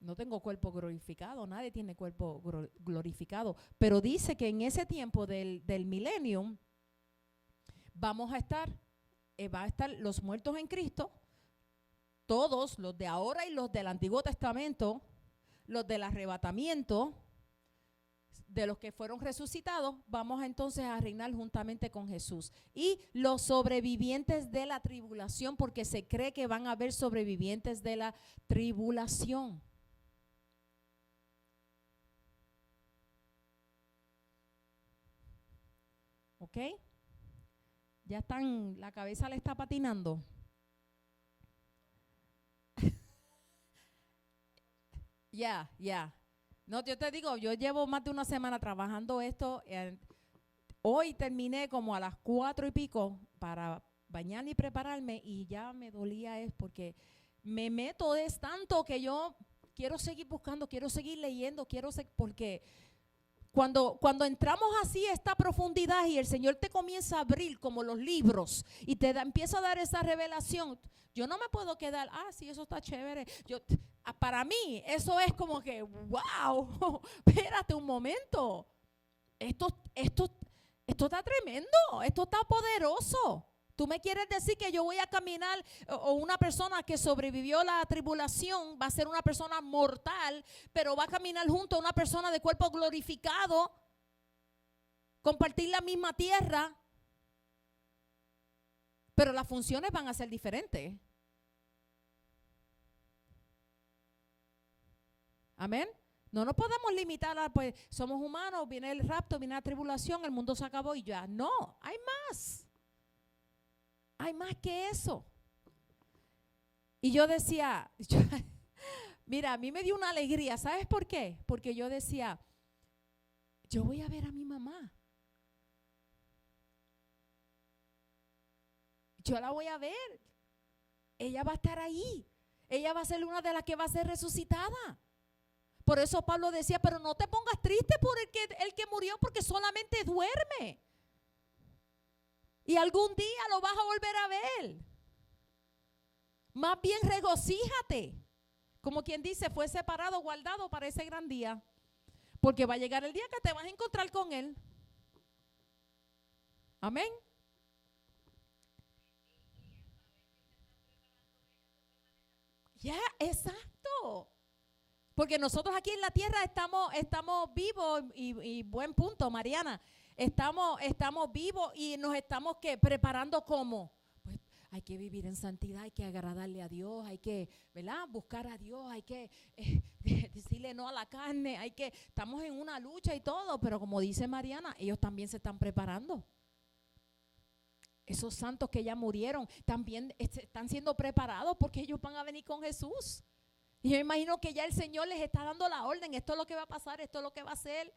Speaker 1: No tengo cuerpo glorificado, nadie tiene cuerpo glorificado. Pero dice que en ese tiempo del milenio van a estar los muertos en Cristo, todos, los de ahora y los del Antiguo Testamento, los del arrebatamiento, de los que fueron resucitados, vamos entonces a reinar juntamente con Jesús. Y los sobrevivientes de la tribulación, porque se cree que van a haber sobrevivientes de la tribulación. ¿Ok? Ya están, la cabeza le está patinando. Ya. No, yo te digo, yo llevo más de una semana trabajando esto. Hoy terminé como a las 4 y pico para bañarme y prepararme y ya me dolía porque me meto es tanto que yo quiero seguir buscando, quiero seguir leyendo, porque cuando entramos así a esta profundidad y el Señor te comienza a abrir como los libros y empieza a dar esa revelación, yo no me puedo quedar, sí, eso está chévere. Para mí eso es como que, wow, espérate un momento, esto está tremendo, esto está poderoso. ¿Tú me quieres decir que yo voy a caminar o una persona que sobrevivió la tribulación va a ser una persona mortal, pero va a caminar junto a una persona de cuerpo glorificado, compartir la misma tierra, pero las funciones van a ser diferentes? Amén. No nos podemos limitar a, pues, somos humanos, viene el rapto, viene la tribulación, el mundo se acabó y ya. No, hay más. Hay más que eso. Y yo decía, mira, a mí me dio una alegría. ¿Sabes por qué? Porque yo decía, yo voy a ver a mi mamá. Yo la voy a ver. Ella va a estar ahí. Ella va a ser una de las que va a ser resucitada. Por eso Pablo decía, pero no te pongas triste por el que murió, porque solamente duerme. Y algún día lo vas a volver a ver. Más bien regocíjate. Como quien dice, fue separado, guardado para ese gran día. Porque va a llegar el día que te vas a encontrar con Él. Amén. Ya, exacto. Porque nosotros aquí en la tierra estamos vivos y buen punto, Mariana. Estamos vivos y nos estamos preparando como. Pues hay que vivir en santidad, hay que agradarle a Dios, hay que, ¿verdad? Buscar a Dios, hay que decirle no a la carne, estamos en una lucha y todo, pero como dice Mariana, ellos también se están preparando. Esos santos que ya murieron también están siendo preparados porque ellos van a venir con Jesús. Y yo imagino que ya el Señor les está dando la orden, esto es lo que va a pasar, esto es lo que va a hacer.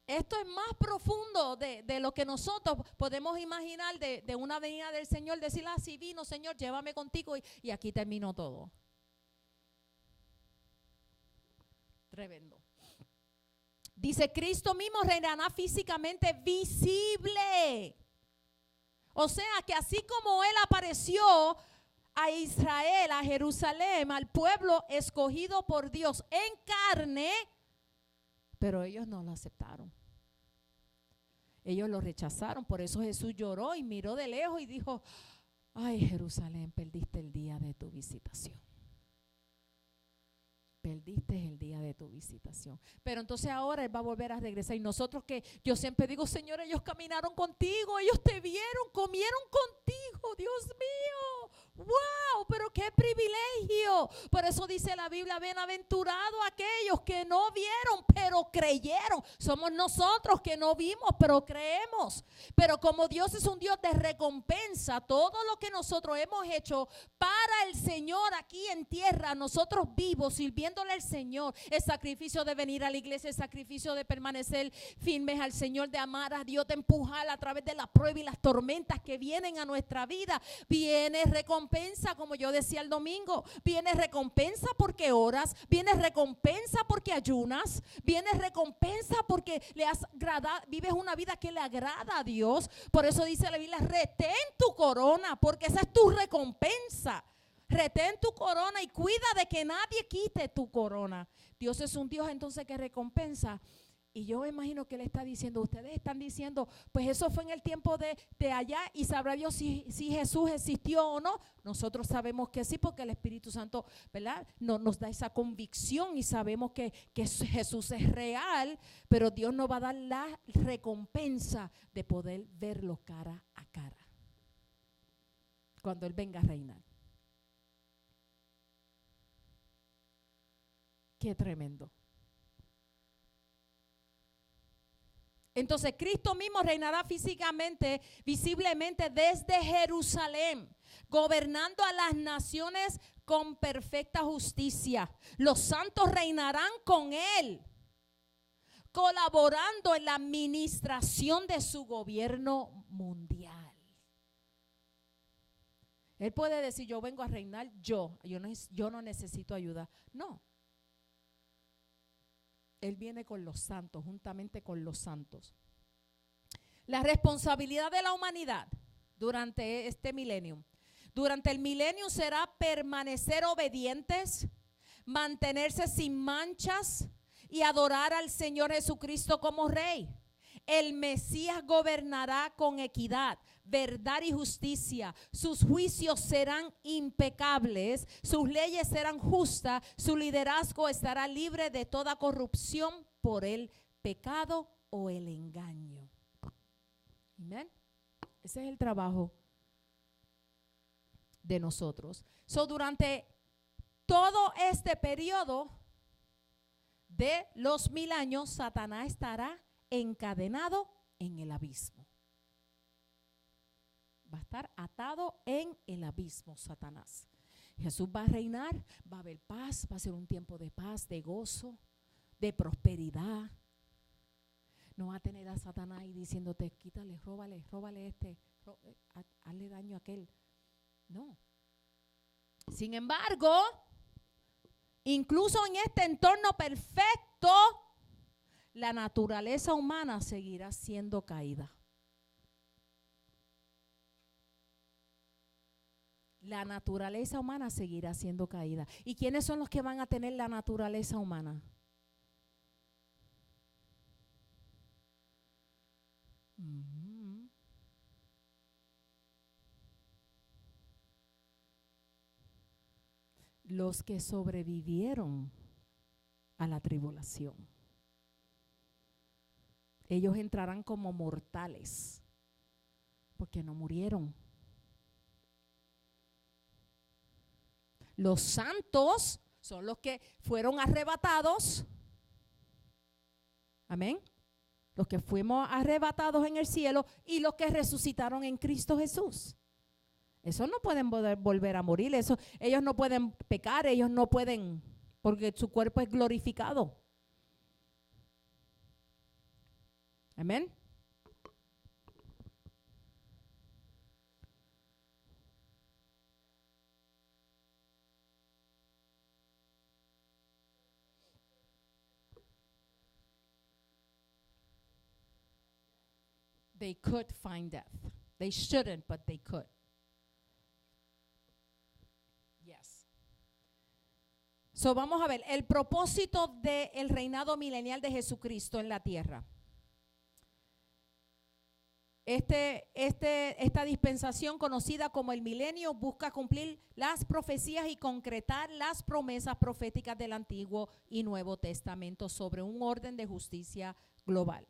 Speaker 1: Esto es más profundo de lo que nosotros podemos imaginar de una venida del Señor, decir, sí vino Señor, llévame contigo y aquí terminó todo. Tremendo. Dice, Cristo mismo reinará físicamente visible. O sea que así como Él apareció a Israel, a Jerusalén, al pueblo escogido por Dios en carne, pero ellos no lo aceptaron. Ellos lo rechazaron, por eso Jesús lloró y miró de lejos y dijo, ay Jerusalén, perdiste el día de tu visitación. Perdiste el día de tu visitación. Pero entonces ahora Él va a volver a regresar. Y nosotros que yo siempre digo, Señor, ellos caminaron contigo, ellos te vieron, comieron contigo, Dios mío. ¡Wow! Pero qué privilegio. Por eso dice la Biblia, bienaventurados aquellos que no vieron, pero creyeron. Somos nosotros que no vimos, pero creemos. Pero como Dios es un Dios de recompensa, todo lo que nosotros hemos hecho para el Señor aquí en tierra, nosotros vivos, sirviéndole al Señor, el sacrificio de venir a la iglesia, el sacrificio de permanecer firmes al Señor, de amar a Dios, de empujar a través de la prueba y las tormentas que vienen a nuestra vida, viene recompensa, como yo decía el domingo, viene recompensa porque oras, viene recompensa porque ayunas, viene recompensa porque vives una vida que le agrada a Dios. Por eso dice la Biblia, retén tu corona, porque esa es tu recompensa. Retén tu corona y cuida de que nadie quite tu corona. Dios es un Dios entonces que recompensa. Y yo me imagino que Él está diciendo, ustedes están diciendo, pues eso fue en el tiempo de allá y sabrá Dios si Jesús existió o no. Nosotros sabemos que sí, porque el Espíritu Santo, ¿verdad? Nos da esa convicción y sabemos que Jesús es real, pero Dios nos va a dar la recompensa de poder verlo cara a cara cuando Él venga a reinar. Qué tremendo. Entonces Cristo mismo reinará físicamente, visiblemente desde Jerusalén, gobernando a las naciones con perfecta justicia. Los santos reinarán con Él, colaborando en la administración de su gobierno mundial. Él puede decir, yo vengo a reinar, yo no necesito ayuda. No. Él viene con los santos, juntamente con los santos. La responsabilidad de la humanidad durante este milenio. Durante el milenio será permanecer obedientes, mantenerse sin manchas y adorar al Señor Jesucristo como Rey. El Mesías gobernará con equidad, verdad y justicia. Sus juicios serán impecables, sus leyes serán justas, su liderazgo estará libre de toda corrupción por el pecado o el engaño. Amén. Ese es el trabajo de nosotros. Durante todo este periodo de los 1000 años, Satanás estará encadenado en el abismo. Va a estar atado en el abismo, Satanás. Jesús va a reinar, va a haber paz, va a ser un tiempo de paz, de gozo, de prosperidad. No va a tener a Satanás ahí diciéndote, quítale, róbale hazle daño a aquel. No. Sin embargo, incluso en este entorno perfecto, la naturaleza humana seguirá siendo caída. La naturaleza humana seguirá siendo caída. ¿Y quiénes son los que van a tener la naturaleza humana? Los que sobrevivieron a la tribulación. Ellos entrarán como mortales porque no murieron. Los santos son los que fueron arrebatados. Amén. Los que fuimos arrebatados en el cielo y los que resucitaron en Cristo Jesús. Esos no pueden volver a morir. Ellos no pueden pecar, ellos no pueden, porque su cuerpo es glorificado. Amén. They could find death. They shouldn't, but they could. Yes. So vamos a ver el propósito del reinado milenial de Jesucristo en la tierra. Esta dispensación conocida como el milenio busca cumplir las profecías y concretar las promesas proféticas del Antiguo y Nuevo Testamento sobre un orden de justicia global.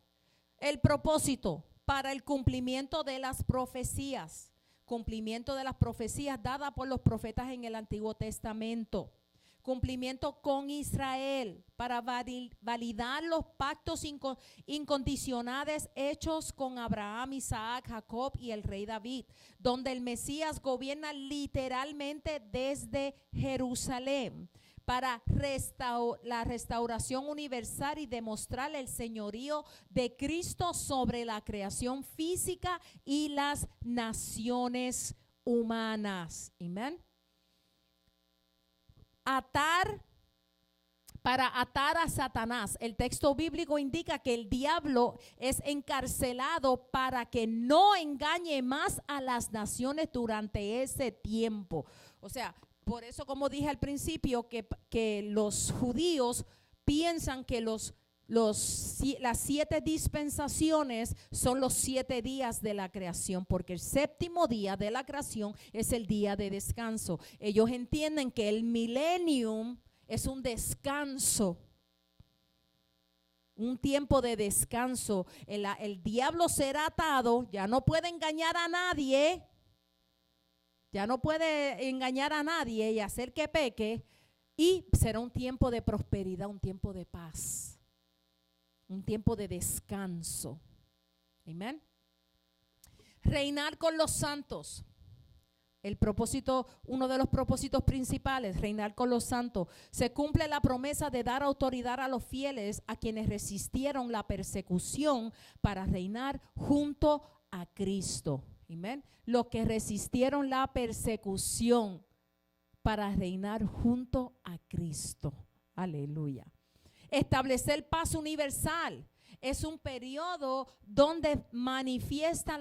Speaker 1: El propósito para el cumplimiento de las profecías dadas por los profetas en el Antiguo Testamento. Cumplimiento con Israel para validar los pactos incondicionales hechos con Abraham, Isaac, Jacob y el rey David, donde el Mesías gobierna literalmente desde Jerusalén para la restauración universal y demostrar el señorío de Cristo sobre la creación física y las naciones humanas. Amén. Para atar a Satanás. El texto bíblico indica que el diablo es encarcelado para que no engañe más a las naciones durante ese tiempo. O sea, por eso, como dije al principio, que los judíos piensan que las 7 dispensaciones son los 7 días de la creación, porque el séptimo día de la creación es el día de descanso. Ellos entienden que el millennium es un descanso, un tiempo de descanso. El diablo será atado, ya no puede engañar a nadie. Ya no puede engañar a nadie y hacer que peque. Y será un tiempo de prosperidad, un tiempo de paz, un tiempo de descanso. Amén. Reinar con los santos. El propósito, uno de los propósitos principales, reinar con los santos. Se cumple la promesa de dar autoridad a los fieles, a quienes resistieron la persecución, para reinar junto a Cristo. Amén. Los que resistieron la persecución para reinar junto a Cristo. Aleluya. Establecer paz universal. Es un periodo donde manifiesta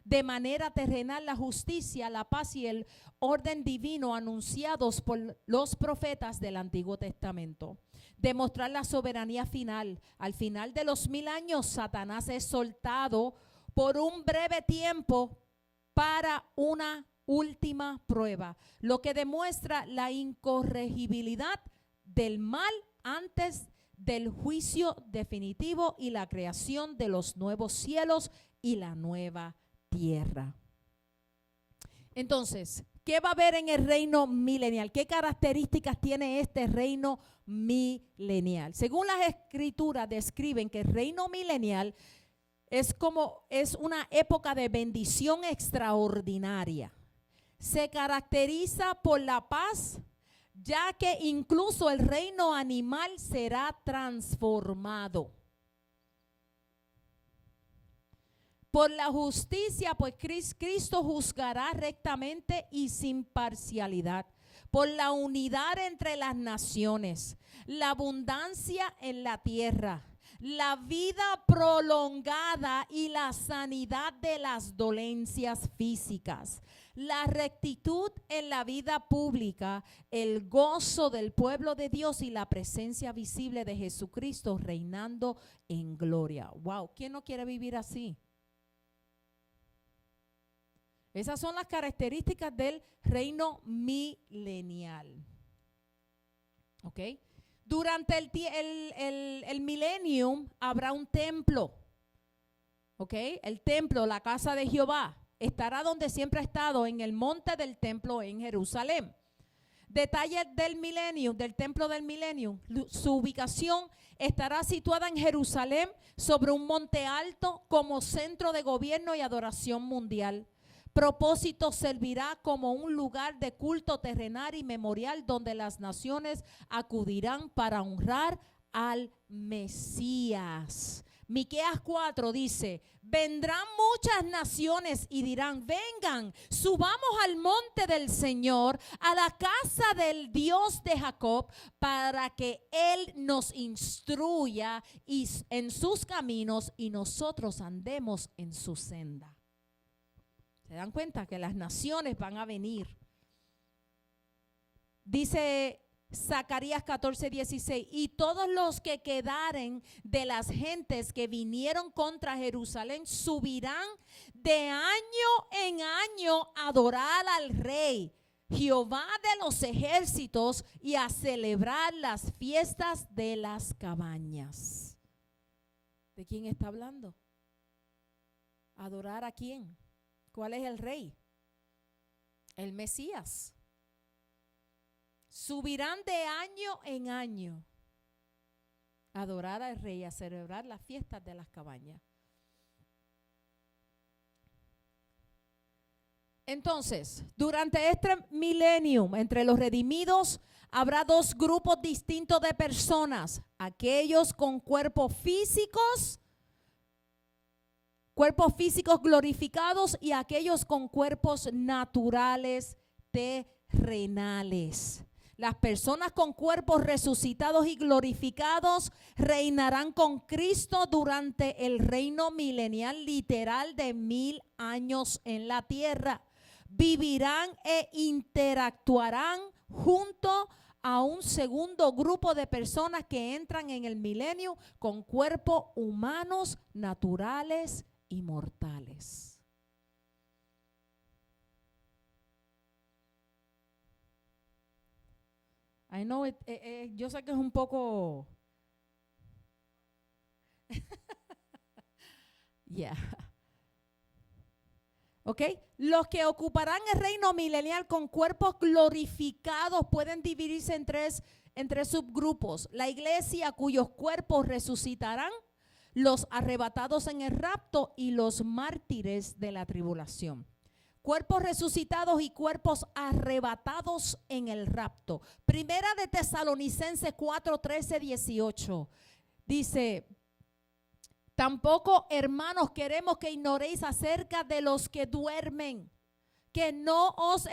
Speaker 1: de manera terrenal la justicia, la paz y el orden divino anunciados por los profetas del Antiguo Testamento. Demostrar la soberanía final. Al final de los 1000 años, Satanás es soltado por un breve tiempo para una última prueba, lo que demuestra la incorregibilidad del mal antes del juicio definitivo y la creación de los nuevos cielos y la nueva tierra. Entonces, ¿qué va a haber en el reino milenial? ¿Qué características tiene este reino milenial? Según las escrituras describen que el reino milenial es una época de bendición extraordinaria. Se caracteriza por la paz, ya que incluso el reino animal será transformado. Por la justicia, pues Cristo juzgará rectamente y sin parcialidad. Por la unidad entre las naciones, la abundancia en la tierra, la vida prolongada y la sanidad de las dolencias físicas, la rectitud en la vida pública, el gozo del pueblo de Dios y la presencia visible de Jesucristo reinando en gloria. Wow, ¿quién no quiere vivir así? Esas son las características del reino milenial. ¿Ok? Durante el millennium habrá un templo. ¿Ok? El templo, la casa de Jehová, estará donde siempre ha estado, en el monte del templo en Jerusalén. Detalles del millennium, del templo del millennium. Su ubicación estará situada en Jerusalén, sobre un monte alto, como centro de gobierno y adoración mundial. Propósito: servirá como un lugar de culto terrenal y memorial donde las naciones acudirán para honrar al Mesías. Miqueas 4 dice: vendrán muchas naciones y dirán, vengan, subamos al monte del Señor, a la casa del Dios de Jacob, para que Él nos instruya en sus caminos y nosotros andemos en su senda. ¿Se dan cuenta que las naciones van a venir? Dice Zacarías 14:16, y todos los que quedaren de las gentes que vinieron contra Jerusalén subirán de año en año a adorar al Rey, Jehová de los ejércitos, y a celebrar las fiestas de las cabañas. ¿De quién está hablando? ¿Adorar a quién? ¿Cuál es el rey? El Mesías. Subirán de año en año a adorar al rey, a celebrar las fiestas de las cabañas. Entonces, durante este millennium, entre los redimidos, habrá dos grupos distintos de personas: aquellos con cuerpos físicos glorificados, y aquellos con cuerpos naturales terrenales. Las personas con cuerpos resucitados y glorificados reinarán con Cristo durante el reino milenial literal de 1000 años en la tierra. Vivirán e interactuarán junto a un segundo grupo de personas que entran en el milenio con cuerpos humanos, naturales y mortales. I know yo sé que es un poco yeah. ¿Ok? Los que ocuparán el reino milenial con cuerpos glorificados pueden dividirse en tres subgrupos: la iglesia, cuyos cuerpos resucitarán; los arrebatados en el rapto y los mártires de la tribulación. Cuerpos resucitados y cuerpos arrebatados en el rapto. Primera de Tesalonicenses 4, 13, 18. Dice: tampoco, hermanos, queremos que ignoréis acerca de los que duermen, que no os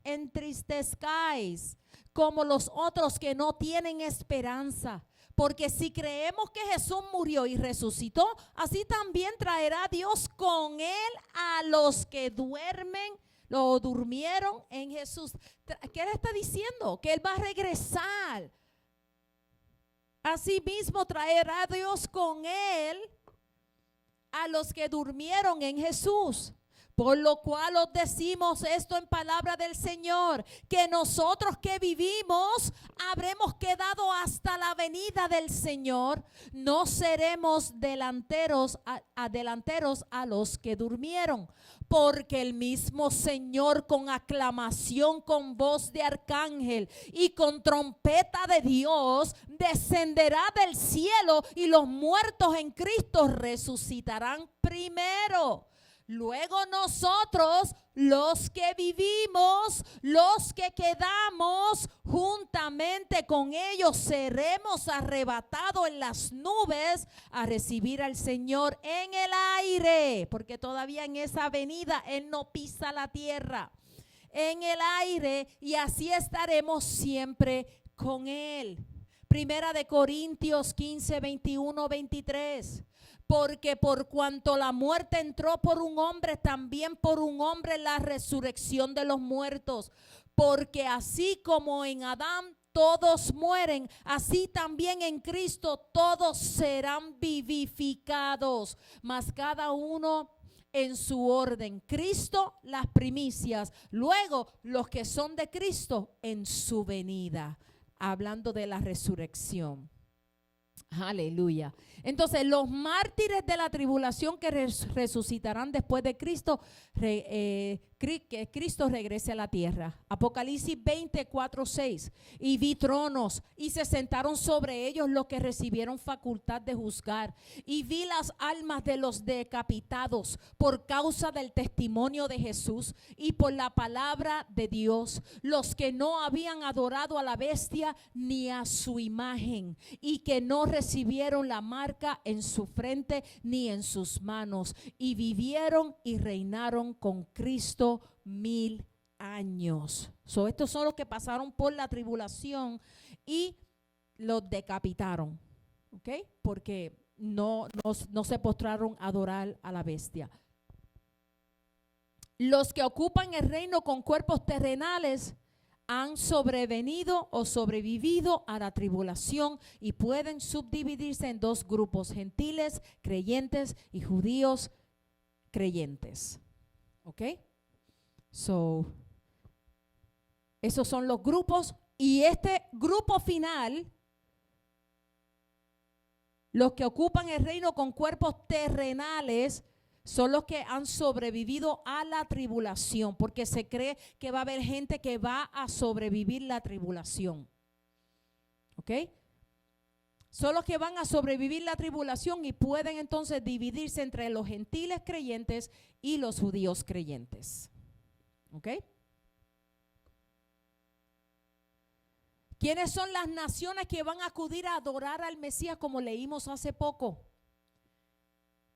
Speaker 1: entristezcáis como los otros que no tienen esperanza. Porque si creemos que Jesús murió y resucitó, así también traerá Dios con él a los que duermen, lo durmieron en Jesús. ¿Qué le está diciendo? Que él va a regresar. Asimismo traerá Dios con él a los que durmieron en Jesús. Por lo cual os decimos esto en palabra del Señor, que nosotros que vivimos habremos quedado hasta la venida del Señor, no seremos delanteros a los que durmieron. Porque el mismo Señor, con aclamación, con voz de arcángel y con trompeta de Dios, descenderá del cielo, y los muertos en Cristo resucitarán primero. Luego nosotros, los que vivimos, los que quedamos, juntamente con ellos seremos arrebatados en las nubes a recibir al Señor en el aire, porque todavía en esa venida Él no pisa la tierra, en el aire, y así estaremos siempre con Él. Primera de Corintios 15, 21, 23. Porque por cuanto la muerte entró por un hombre, también por un hombre la resurrección de los muertos. Porque así como en Adán todos mueren, así también en Cristo todos serán vivificados, mas cada uno en su orden. Cristo las primicias, luego los que son de Cristo en su venida. Hablando de la resurrección. Aleluya. Entonces, los mártires de la tribulación que resucitarán después de Cristo, que Cristo regrese a la tierra. Apocalipsis 24, 6. Y vi tronos, y se sentaron sobre ellos los que recibieron facultad de juzgar. Y vi las almas de los decapitados por causa del testimonio de Jesús y por la palabra de Dios, los que no habían adorado a la bestia ni a su imagen, y que no recibieron la marca en su frente ni en sus manos, y vivieron y reinaron con Cristo 1000 años. Estos son los que pasaron por la tribulación y los decapitaron, ¿ok? Porque no se postraron a adorar a la bestia. Los que ocupan el reino con cuerpos terrenales han sobrevenido o sobrevivido a la tribulación y pueden subdividirse en dos grupos: gentiles creyentes y judíos creyentes. ¿Ok? Esos son los grupos, y este grupo final, los que ocupan el reino con cuerpos terrenales, son los que han sobrevivido a la tribulación, porque se cree que va a haber gente que va a sobrevivir la tribulación. ¿Ok? Son los que van a sobrevivir la tribulación y pueden entonces dividirse entre los gentiles creyentes y los judíos creyentes. ¿Ok? ¿Quiénes son las naciones que van a acudir a adorar al Mesías, como leímos hace poco?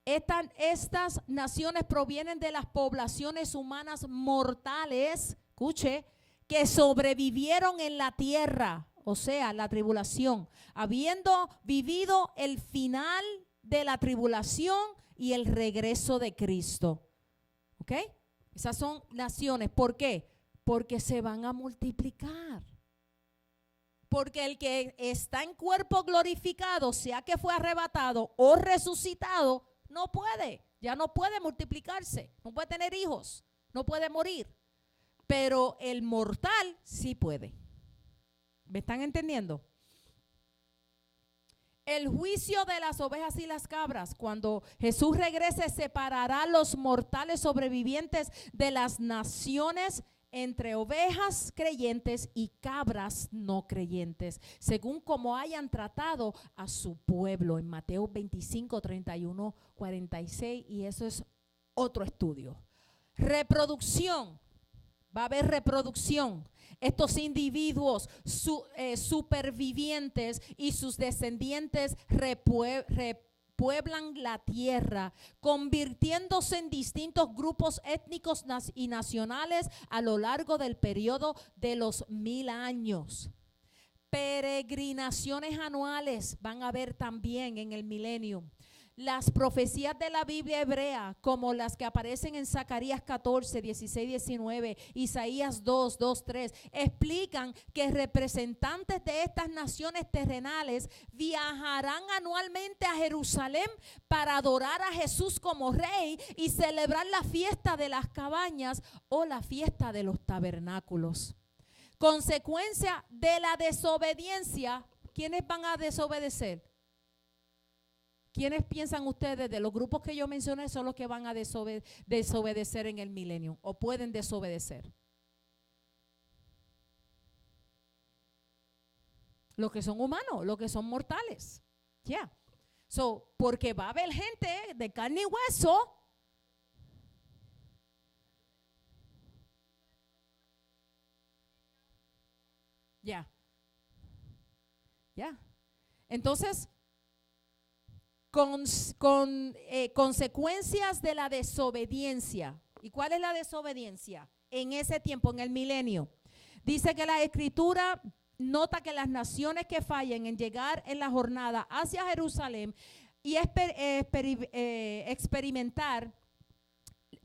Speaker 1: Estas naciones provienen de las poblaciones humanas mortales, escuche, que sobrevivieron en la tierra, o sea, la tribulación, habiendo vivido el final de la tribulación y el regreso de Cristo. ¿Ok? Esas son naciones. ¿Por qué? Porque se van a multiplicar. Porque el que está en cuerpo glorificado, sea que fue arrebatado o resucitado, no puede, ya no puede multiplicarse, no puede tener hijos, no puede morir. Pero el mortal sí puede. ¿Me están entendiendo? El juicio de las ovejas y las cabras. Cuando Jesús regrese, separará a los mortales sobrevivientes de las naciones entre ovejas creyentes y cabras no creyentes, según como hayan tratado a su pueblo, en Mateo 25, 31, 46, y eso es otro estudio. Reproducción, va a haber reproducción. Estos individuos supervivientes y sus descendientes pueblan la tierra, convirtiéndose en distintos grupos étnicos y nacionales a lo largo del periodo de los 1000 años. Peregrinaciones anuales van a haber también en el milenio. Las profecías de la Biblia hebrea, como las que aparecen en Zacarías 14, 16, 19, Isaías 2, 2, 3, explican que representantes de estas naciones terrenales viajarán anualmente a Jerusalén para adorar a Jesús como rey y celebrar la fiesta de las cabañas o la fiesta de los tabernáculos. Consecuencia de la desobediencia, ¿quiénes van a desobedecer? ¿Quiénes piensan ustedes de los grupos que yo mencioné son los que van a desobedecer en el milenio o pueden desobedecer? Los que son humanos, los que son mortales. Ya. So, porque va a haber gente de carne y hueso. Ya. Ya. Entonces, consecuencias de la desobediencia. ¿Y cuál es la desobediencia? En ese tiempo, en el milenio. Dice que la Escritura nota que las naciones que fallen en llegar en la jornada hacia Jerusalén y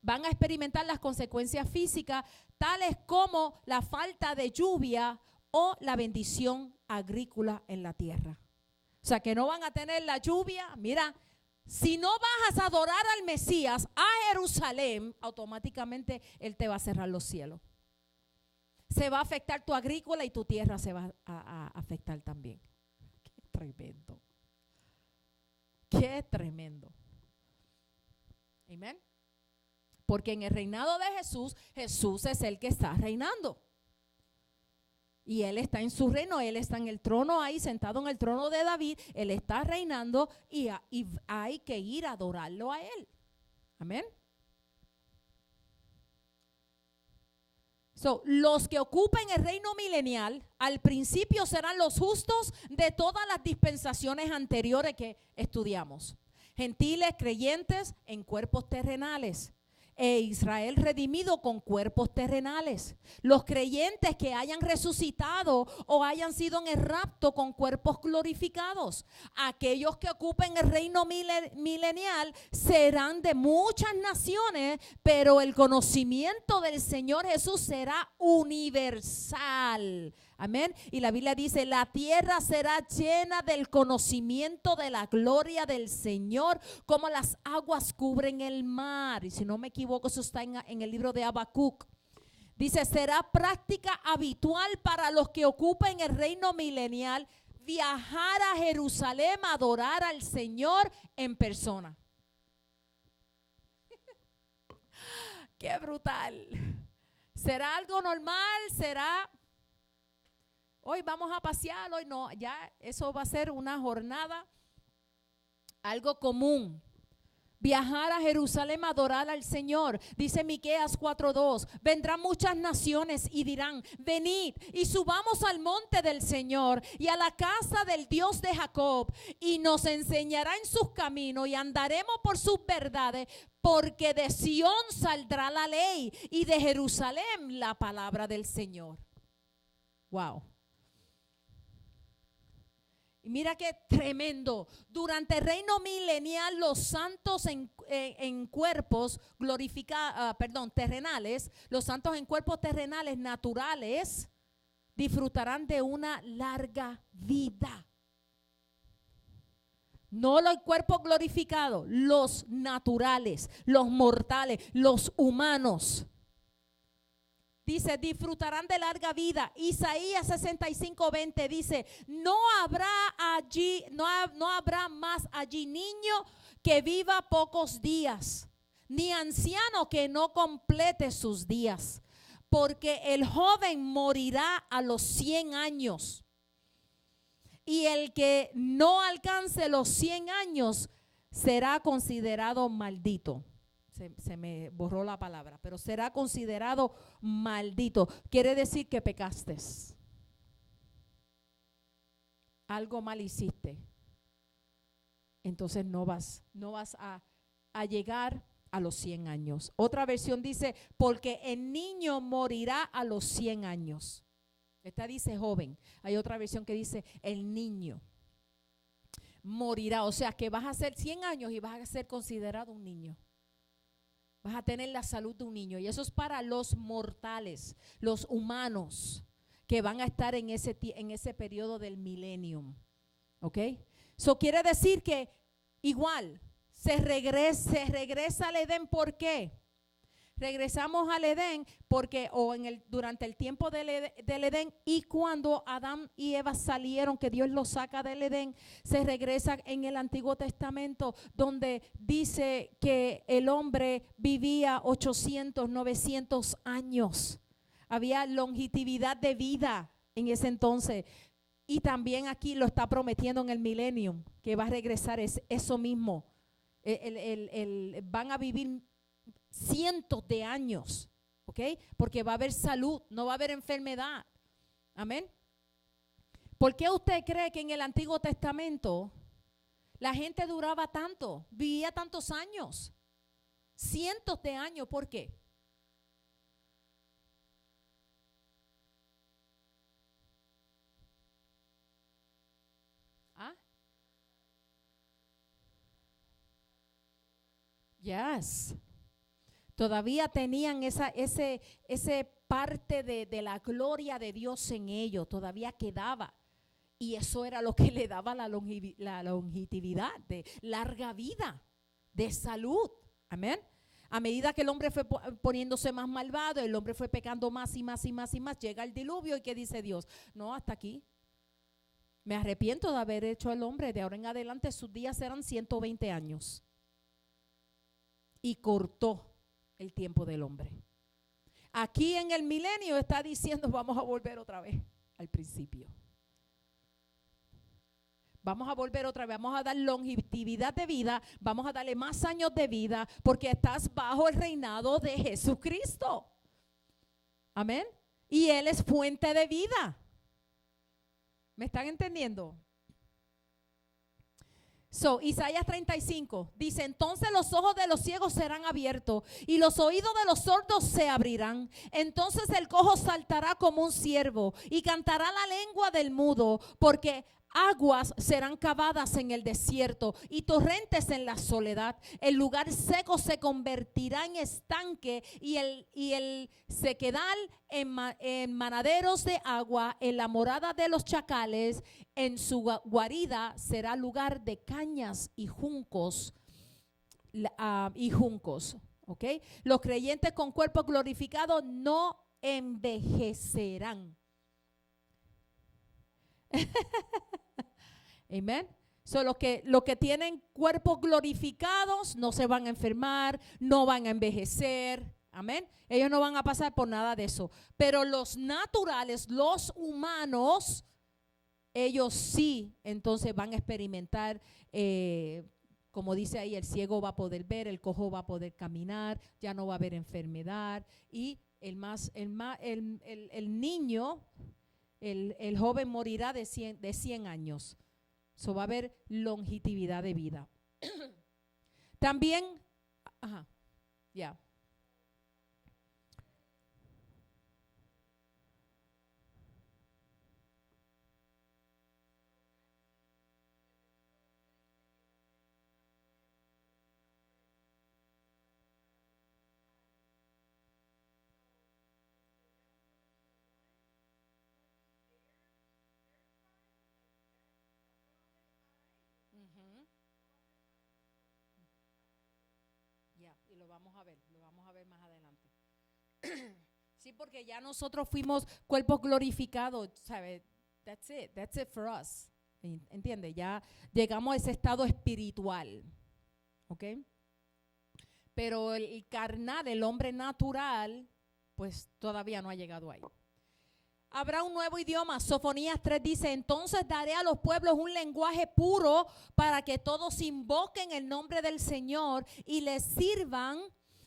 Speaker 1: van a experimentar las consecuencias físicas, tales como la falta de lluvia o la bendición agrícola en la tierra. O sea, que no van a tener la lluvia. Mira, si no vas a adorar al Mesías a Jerusalén, automáticamente Él te va a cerrar los cielos. Se va a afectar tu agrícola y tu tierra se va a afectar también. Qué tremendo. Qué tremendo. Amén. Porque en el reinado de Jesús, Jesús es el que está reinando. Y Él está en su reino, Él está en el trono ahí, sentado en el trono de David. Él está reinando y hay que ir a adorarlo a Él. Amén. So, los que ocupen el reino milenial, al principio serán los justos de todas las dispensaciones anteriores que estudiamos. Gentiles, creyentes en cuerpos terrenales. E Israel redimido con cuerpos terrenales. Los creyentes que hayan resucitado o hayan sido en el rapto con cuerpos glorificados. Aquellos que ocupen el reino milenial serán de muchas naciones, pero el conocimiento del Señor Jesús será universal. Amén. Y la Biblia dice, la tierra será llena del conocimiento de la gloria del Señor, como las aguas cubren el mar. Y si no me equivoco, eso está en el libro de Habacuc. Dice, será práctica habitual para los que ocupen el reino milenial viajar a Jerusalén a adorar al Señor en persona. Qué brutal. ¿Será algo normal? ¿Será... hoy vamos a pasear? Hoy no, ya eso va a ser una jornada, algo común. Viajar a Jerusalén a adorar al Señor. Dice Miqueas 4:2, vendrán muchas naciones y dirán, venid y subamos al monte del Señor y a la casa del Dios de Jacob, y nos enseñará en sus caminos y andaremos por sus verdades, porque de Sión saldrá la ley y de Jerusalén la palabra del Señor. Wow. Y mira qué tremendo. Durante el reino milenial, los santos en cuerpos terrenales, los santos en cuerpos terrenales naturales, disfrutarán de una larga vida. No los cuerpos glorificados, los naturales, los mortales, los humanos. Dice, disfrutarán de larga vida. Isaías 65:20 dice, no habrá más allí niño que viva pocos días, ni anciano que no complete sus días, porque el joven morirá a los 100 años. Y el que no alcance los 100 años será considerado maldito. Se me borró la palabra, pero será considerado maldito. Quiere decir que pecaste. Algo mal hiciste. Entonces no vas a llegar a los 100 años. Otra versión dice, porque el niño morirá a los 100 años. Esta dice joven. Hay otra versión que dice, el niño morirá. O sea que vas a ser 100 años y vas a ser considerado un niño. Vas a tener la salud de un niño. Y eso es para los mortales, los humanos, que van a estar en ese periodo del millennium. ¿Ok? Eso quiere decir que igual se regresa al Edén. ¿Por qué? Regresamos al Edén porque durante el tiempo del Edén, y cuando Adán y Eva salieron, que Dios los saca del Edén, se regresa en el Antiguo Testamento, donde dice que el hombre vivía 800, 900 años. Había longevidad de vida en ese entonces. Y también aquí lo está prometiendo en el millennium, que va a regresar eso mismo. Van a vivir cientos de años, ¿ok? Porque va a haber salud, no va a haber enfermedad. Amén. ¿Por qué usted cree que en el Antiguo Testamento la gente duraba tanto, vivía tantos años? Cientos de años, ¿por qué? ¿Ah? Yes. Todavía tenían ese parte de la gloria de Dios en ellos, todavía quedaba. Y eso era lo que le daba la longevidad, de larga vida, de salud. Amén. A medida que el hombre fue poniéndose más malvado, el hombre fue pecando más y más y más y más, llega el diluvio y ¿qué dice Dios? No, hasta aquí. Me arrepiento de haber hecho al hombre, de ahora en adelante sus días serán 120 años. Y cortó el tiempo del hombre. Aquí en el milenio está diciendo, vamos a volver otra vez al principio. Vamos a volver otra vez, vamos a dar longevidad de vida, vamos a darle más años de vida, porque estás bajo el reinado de Jesucristo. Amén. Y Él es fuente de vida. ¿Me están entendiendo? Isaías 35 dice, entonces los ojos de los ciegos serán abiertos y los oídos de los sordos se abrirán. Entonces el cojo saltará como un ciervo y cantará la lengua del mudo, porque aguas serán cavadas en el desierto y torrentes en la soledad. El lugar seco se convertirá en estanque y el sequedal en manaderos de agua. En la morada de los chacales, en su guarida será lugar de cañas y juncos. ¿Okay? Los creyentes con cuerpo glorificado no envejecerán. Amén. Los que tienen cuerpos glorificados no se van a enfermar, no van a envejecer. Amén. Ellos no van a pasar por nada de eso. Pero los naturales, los humanos, ellos sí, entonces van a experimentar, como dice ahí, el ciego va a poder ver, el cojo va a poder caminar, ya no va a haber enfermedad. Y el niño, el joven morirá de 100 años. Va a haber longevidad de vida. También, ya. Y lo vamos a ver más adelante. Sí, porque ya nosotros fuimos cuerpos glorificados, ¿sabes? That's it for us. ¿Entiende? Ya llegamos a ese estado espiritual, ¿ok? Pero el carnal, el hombre natural, pues todavía no ha llegado ahí. Habrá un nuevo idioma. Sofonías 3 dice, entonces daré a los pueblos un lenguaje puro para que todos invoquen el nombre del Señor y les sirvan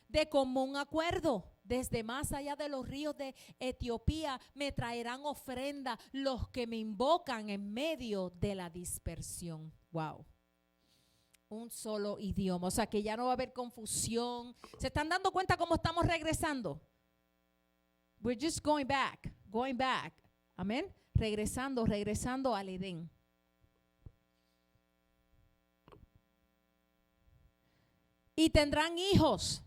Speaker 1: de común acuerdo. Desde más allá de los ríos de Etiopía me traerán ofrenda los que me invocan en medio de la dispersión. Wow. Un solo idioma. O sea que ya no va a haber confusión. ¿Se están dando cuenta cómo estamos regresando? We're just going back. Amén. Regresando al Edén. Y tendrán hijos.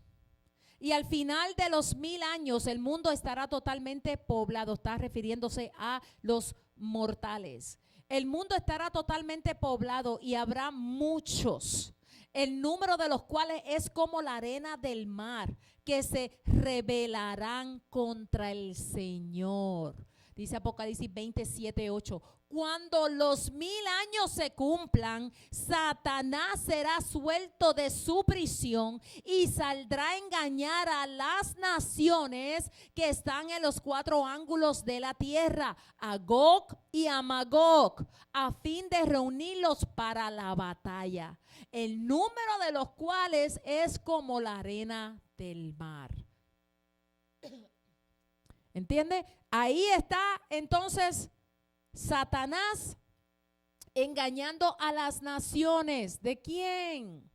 Speaker 1: Y al final de los 1000 años el mundo estará totalmente poblado. Está refiriéndose a los mortales. El mundo estará totalmente poblado y habrá muchos, el número de los cuales es como la arena del mar, que se rebelarán contra el Señor. Dice Apocalipsis 27:8. Cuando los 1000 años se cumplan, Satanás será suelto de su prisión y saldrá a engañar a las naciones que están en los 4 ángulos de la tierra, a Gog y a Magog, a fin de reunirlos para la batalla, el número de los cuales es como la arena del mar. ¿Entiende? Ahí está entonces Satanás engañando a las naciones. ¿De quién?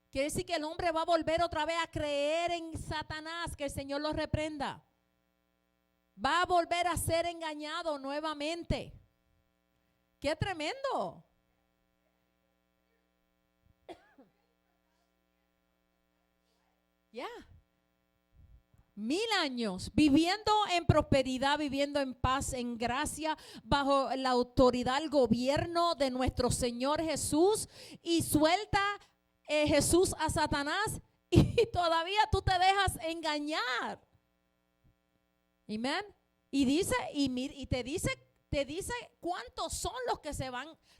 Speaker 1: Quiere decir que el hombre va a volver otra vez a creer en Satanás, que el Señor lo reprenda. Va a volver a ser engañado nuevamente. ¡Qué tremendo! Ya. 1000 años viviendo en prosperidad, viviendo en paz, en gracia, bajo la autoridad del gobierno de nuestro Señor Jesús, y suelta Jesús a Satanás y todavía tú te dejas engañar. Amén. Y dice, y te dice cuántos son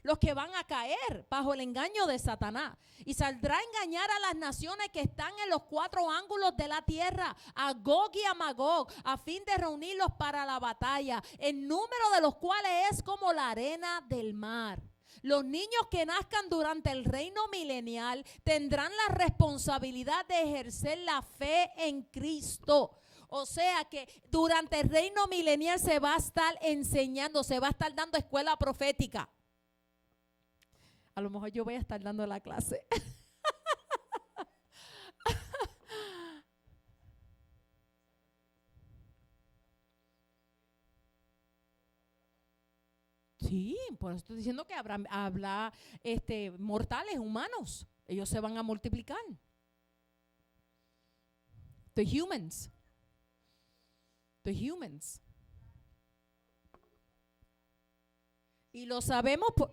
Speaker 1: los que van a caer bajo el engaño de Satanás. Y saldrá a engañar a las naciones que están en los 4 ángulos de la tierra, a Gog y a Magog, a fin de reunirlos para la batalla, el número de los cuales es como la arena del mar. Los niños que nazcan durante el reino milenial tendrán la responsabilidad de ejercer la fe en Cristo. O sea que durante el reino milenial se va a estar enseñando, se va a estar dando escuela profética. A lo mejor yo voy a estar dando la clase. Sí, por eso estoy diciendo que habrá mortales, humanos. Ellos se van a multiplicar. The humans. Y lo sabemos por...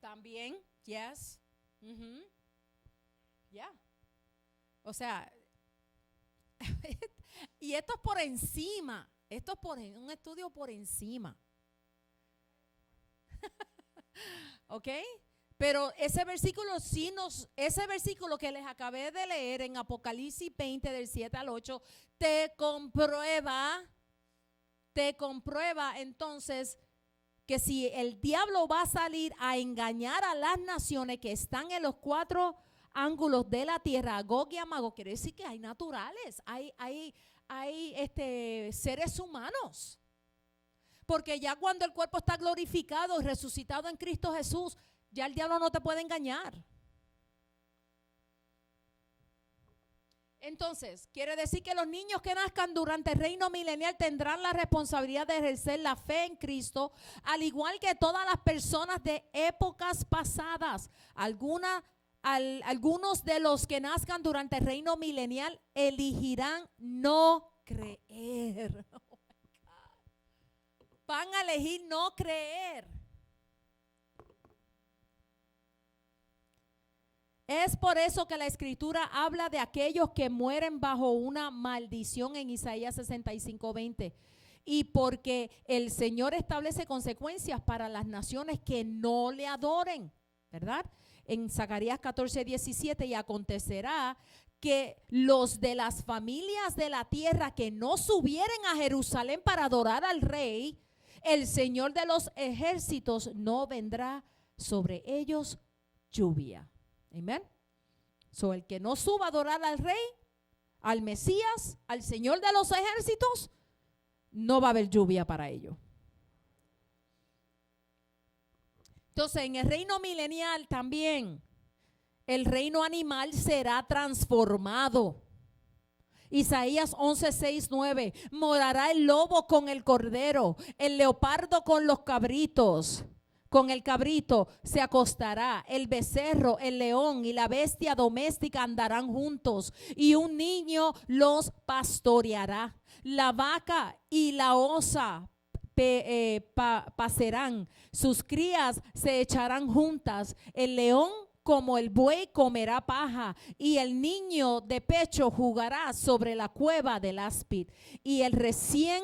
Speaker 1: También, yes. Ya. O sea, y esto es por encima. Esto es un estudio por encima. ¿Ok? Pero ese versículo ese versículo que les acabé de leer en Apocalipsis 20 del 7 al 8, te comprueba entonces que si el diablo va a salir a engañar a las naciones que están en los 4 ángulos de la tierra, a Gog y a Magog, quiere decir que hay naturales, hay seres humanos. Porque ya cuando el cuerpo está glorificado y resucitado en Cristo Jesús, ya el diablo no te puede engañar. Entonces, quiere decir que los niños que nazcan durante el reino milenial tendrán la responsabilidad de ejercer la fe en Cristo, al igual que todas las personas de épocas pasadas. Algunos de los que nazcan durante el reino milenial elegirán no creer. Oh my God. Van a elegir no creer. Es por eso que la Escritura habla de aquellos que mueren bajo una maldición en Isaías 65:20. Y porque el Señor establece consecuencias para las naciones que no le adoren, ¿verdad? en Zacarías 14:17, y acontecerá que los de las familias de la tierra que no subieren a Jerusalén para adorar al rey, el Señor de los ejércitos no vendrá sobre ellos lluvia. Amén. So, el que no suba a adorar al rey, al Mesías, al Señor de los ejércitos, no va a haber lluvia para ellos. Entonces, en el reino milenial también, el reino animal será transformado. Isaías 11:6-9, morará el lobo con el cordero, el leopardo con los cabritos. Con el cabrito se acostará, el becerro, el león y la bestia doméstica andarán juntos, y un niño los pastoreará. La vaca y la osa pacerán, sus crías se echarán juntas, el león como el buey comerá paja, y el niño de pecho jugará sobre la cueva del áspid, y el recién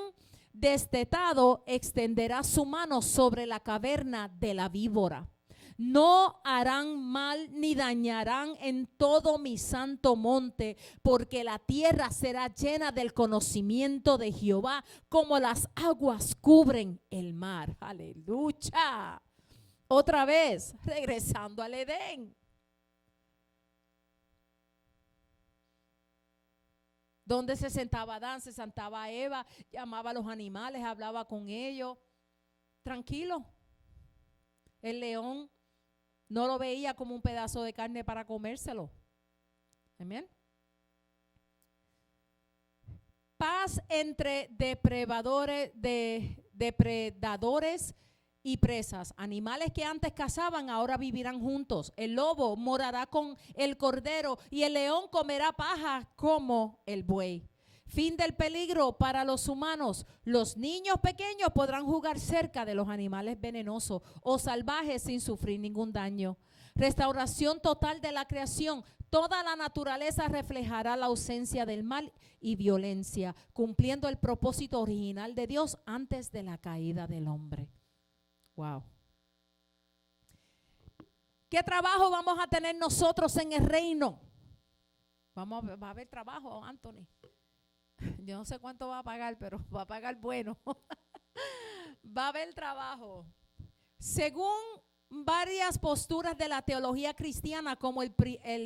Speaker 1: destetado extenderá su mano sobre la caverna de la víbora. No harán mal ni dañarán en todo mi santo monte, porque la tierra será llena del conocimiento de Jehová, como las aguas cubren el mar. Aleluya. Otra vez, regresando al Edén. Donde se sentaba Adán, se sentaba Eva, llamaba a los animales, hablaba con ellos. Tranquilo. El león no lo veía como un pedazo de carne para comérselo. Amén. Paz entre depredadores y presas. Animales que antes cazaban ahora vivirán juntos. El lobo morará con el cordero y el león comerá paja como el buey. Fin del peligro para los humanos. Los niños pequeños podrán jugar cerca de los animales venenosos o salvajes sin sufrir ningún daño. Restauración total de la creación. Toda la naturaleza reflejará la ausencia del mal y violencia, cumpliendo el propósito original de Dios antes de la caída del hombre. Wow. ¿Qué trabajo vamos a tener nosotros en el reino? Va a haber trabajo, Anthony. Yo no sé cuánto va a pagar, pero va a pagar bueno. Va a haber trabajo. Según varias posturas de la teología cristiana, como el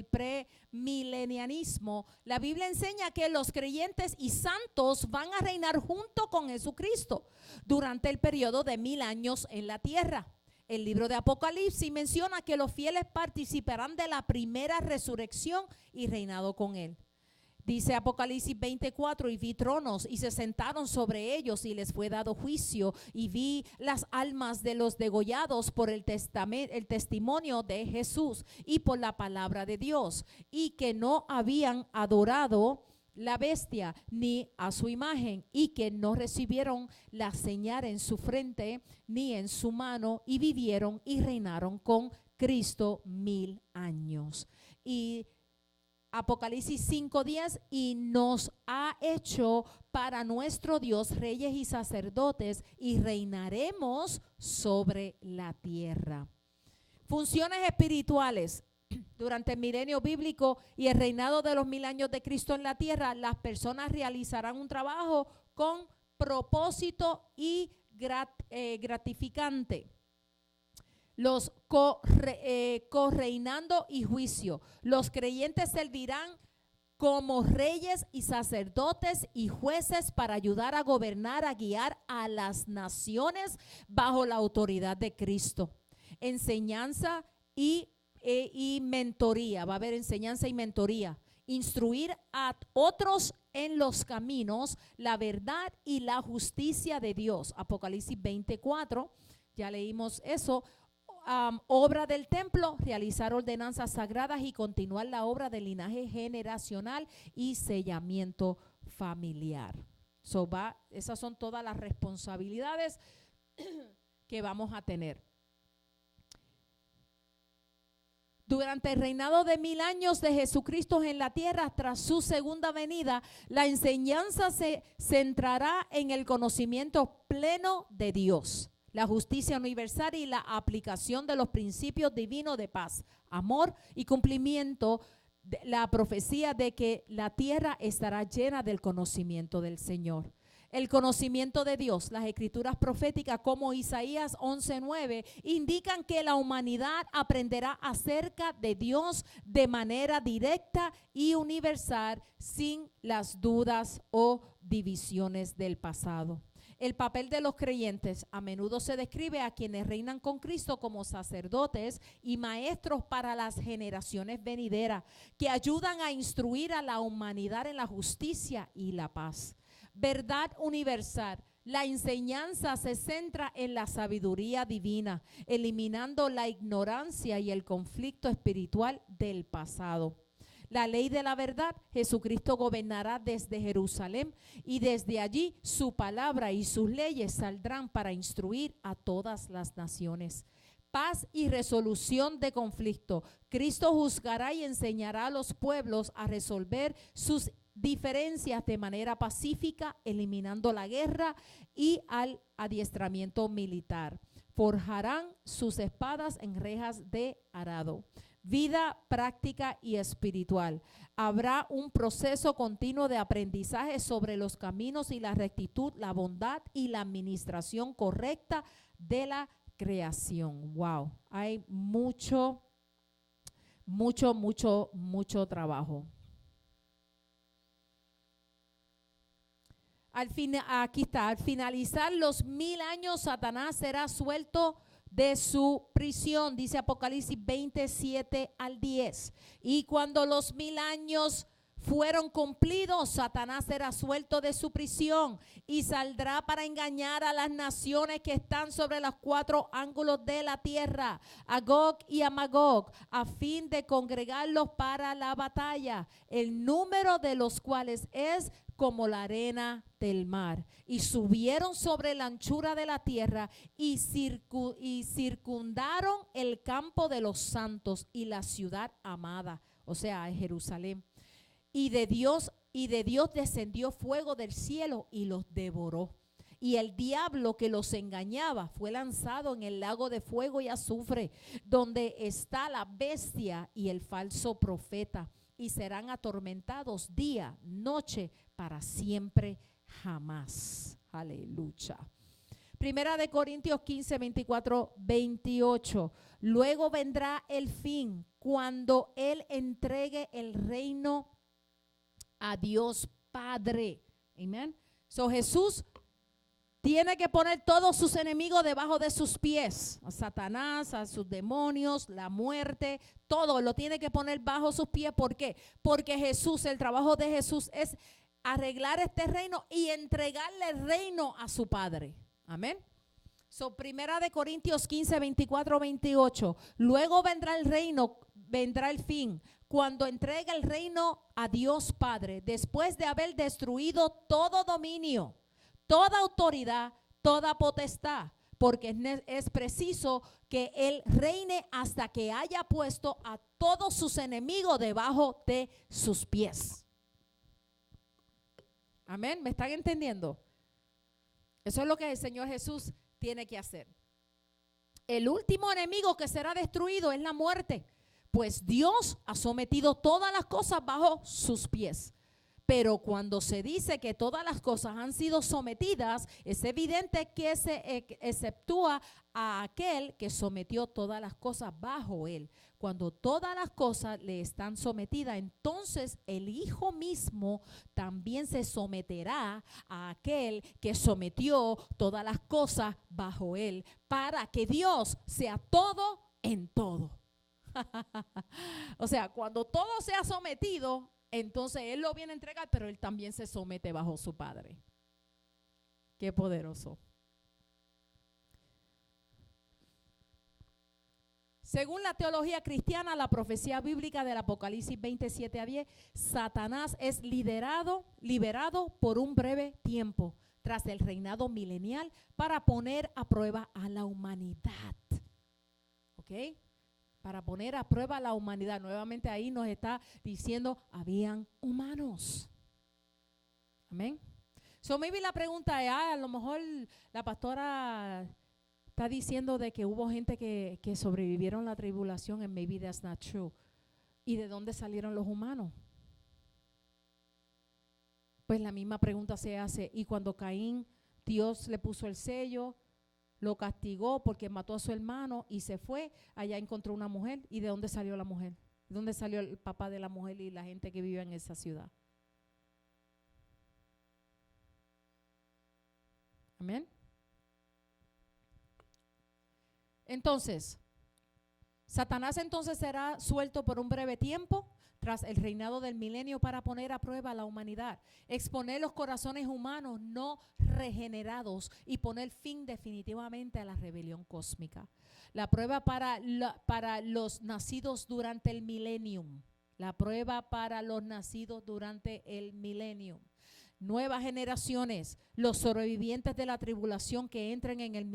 Speaker 1: premilenianismo, la Biblia enseña que los creyentes y santos van a reinar junto con Jesucristo durante el periodo de 1000 años en la tierra. El libro de Apocalipsis menciona que los fieles participarán de la primera resurrección y reinado con él. Dice Apocalipsis 24, y vi tronos y se sentaron sobre ellos y les fue dado juicio, y vi las almas de los degollados por el testimonio de Jesús y por la palabra de Dios, y que no habían adorado la bestia ni a su imagen, y que no recibieron la señal en su frente ni en su mano, y vivieron y reinaron con Cristo 1000 años. Y Apocalipsis 5:10, y nos ha hecho para nuestro Dios reyes y sacerdotes, y reinaremos sobre la tierra. Funciones espirituales. Durante el milenio bíblico y el reinado de los 1000 años de Cristo en la tierra, las personas realizarán un trabajo con propósito y gratificante. Los correinando y juicio. Los creyentes servirán como reyes y sacerdotes y jueces para ayudar a gobernar, a guiar a las naciones bajo la autoridad de Cristo. Enseñanza y mentoría. Va a haber enseñanza y mentoría. Instruir a otros en los caminos, la verdad y la justicia de Dios. Apocalipsis 24, ya leímos eso. Obra del templo, realizar ordenanzas sagradas y continuar la obra del linaje generacional y sellamiento familiar. Esas son todas las responsabilidades que vamos a tener. Durante el reinado de 1000 años de Jesucristo en la tierra, tras su segunda venida, la enseñanza se centrará en el conocimiento pleno de Dios. la justicia universal y la aplicación de los principios divinos de paz, amor y cumplimiento de la profecía de que la tierra estará llena del conocimiento del Señor. El conocimiento de Dios, las escrituras proféticas como Isaías 11:9 indican que la humanidad aprenderá acerca de Dios de manera directa y universal sin las dudas o divisiones del pasado. El papel de los creyentes a menudo se describe a quienes reinan con Cristo como sacerdotes y maestros para las generaciones venideras, que ayudan a instruir a la humanidad en la justicia y la paz. Verdad universal. La enseñanza se centra en la sabiduría divina, eliminando la ignorancia y el conflicto espiritual del pasado. La ley de la verdad, Jesucristo gobernará desde Jerusalén y desde allí su palabra y sus leyes saldrán para instruir a todas las naciones. Paz y resolución de conflicto. Cristo juzgará y enseñará a los pueblos a resolver sus diferencias de manera pacífica, eliminando la guerra y al adiestramiento militar. Forjarán sus espadas en rejas de arado. Vida práctica y espiritual. Habrá un proceso continuo de aprendizaje sobre los caminos y la rectitud, la bondad y la administración correcta de la creación. Wow, hay mucho trabajo. Aquí está, al finalizar los 1000 años, Satanás será suelto de su prisión, dice Apocalipsis 27 al 10. Y cuando los 1000 años fueron cumplidos, Satanás será suelto de su prisión y saldrá para engañar a las naciones que están sobre los 4 ángulos de la tierra, a Gog y a Magog, a fin de congregarlos para la batalla, el número de los cuales es como la arena del mar. Y subieron sobre la anchura de la tierra y circundaron el campo de los santos y la ciudad amada, o sea, Jerusalén. Y de Dios descendió fuego del cielo y los devoró. Y el diablo que los engañaba fue lanzado en el lago de fuego y azufre, donde está la bestia y el falso profeta, y serán atormentados día, noche, para siempre, jamás. Aleluya. Primera de Corintios 15, 24, 28. Luego vendrá el fin, cuando Él entregue el reino a Dios Padre. Amén. So Jesús tiene que poner todos sus enemigos debajo de sus pies. A Satanás, a sus demonios, la muerte, todo lo tiene que poner bajo sus pies. ¿Por qué? Porque Jesús, el trabajo de Jesús es arreglar este reino y entregarle el reino a su Padre. Amén. So, Primera de Corintios 15, 24, 28. Luego vendrá el reino, vendrá el fin, cuando entrega el reino a Dios Padre, después de haber destruido todo dominio, toda autoridad, toda potestad, porque es preciso que Él reine hasta que haya puesto a todos sus enemigos debajo de sus pies. Amén, ¿me están entendiendo? Eso es lo que el Señor Jesús tiene que hacer. El último enemigo que será destruido es la muerte, pues Dios ha sometido todas las cosas bajo sus pies. Pero cuando se dice que todas las cosas han sido sometidas, es evidente que se exceptúa a aquel que sometió todas las cosas bajo él. Cuando todas las cosas le están sometidas, entonces el Hijo mismo también se someterá a aquel que sometió todas las cosas bajo él, para que Dios sea todo en todo. O sea, cuando todo sea sometido, entonces Él lo viene a entregar, pero Él también se somete bajo su Padre. Qué poderoso. Según la teología cristiana, la profecía bíblica del Apocalipsis 27 a 10, Satanás es liberado por un breve tiempo tras el reinado milenial para poner a prueba a la humanidad. ¿Ok? Para poner a prueba a la humanidad. Nuevamente ahí nos está diciendo, habían humanos. Amén. So maybe la pregunta es, a lo mejor la pastora está diciendo de que hubo gente que sobrevivieron la tribulación, and maybe that's not true. ¿Y de dónde salieron los humanos? Pues la misma pregunta se hace. Y cuando Caín, Dios le puso el sello, lo castigó porque mató a su hermano y se fue, allá encontró una mujer. ¿Y de dónde salió la mujer? ¿De dónde salió el papá de la mujer y la gente que vive en esa ciudad? Amén. Entonces, Satanás entonces será suelto por un breve tiempo tras el reinado del milenio para poner a prueba a la humanidad, exponer los corazones humanos no regenerados y poner fin definitivamente a la rebelión cósmica. La prueba para los nacidos durante el milenium. La prueba para los nacidos durante el milenium. Nuevas generaciones, los sobrevivientes de la tribulación que entren en el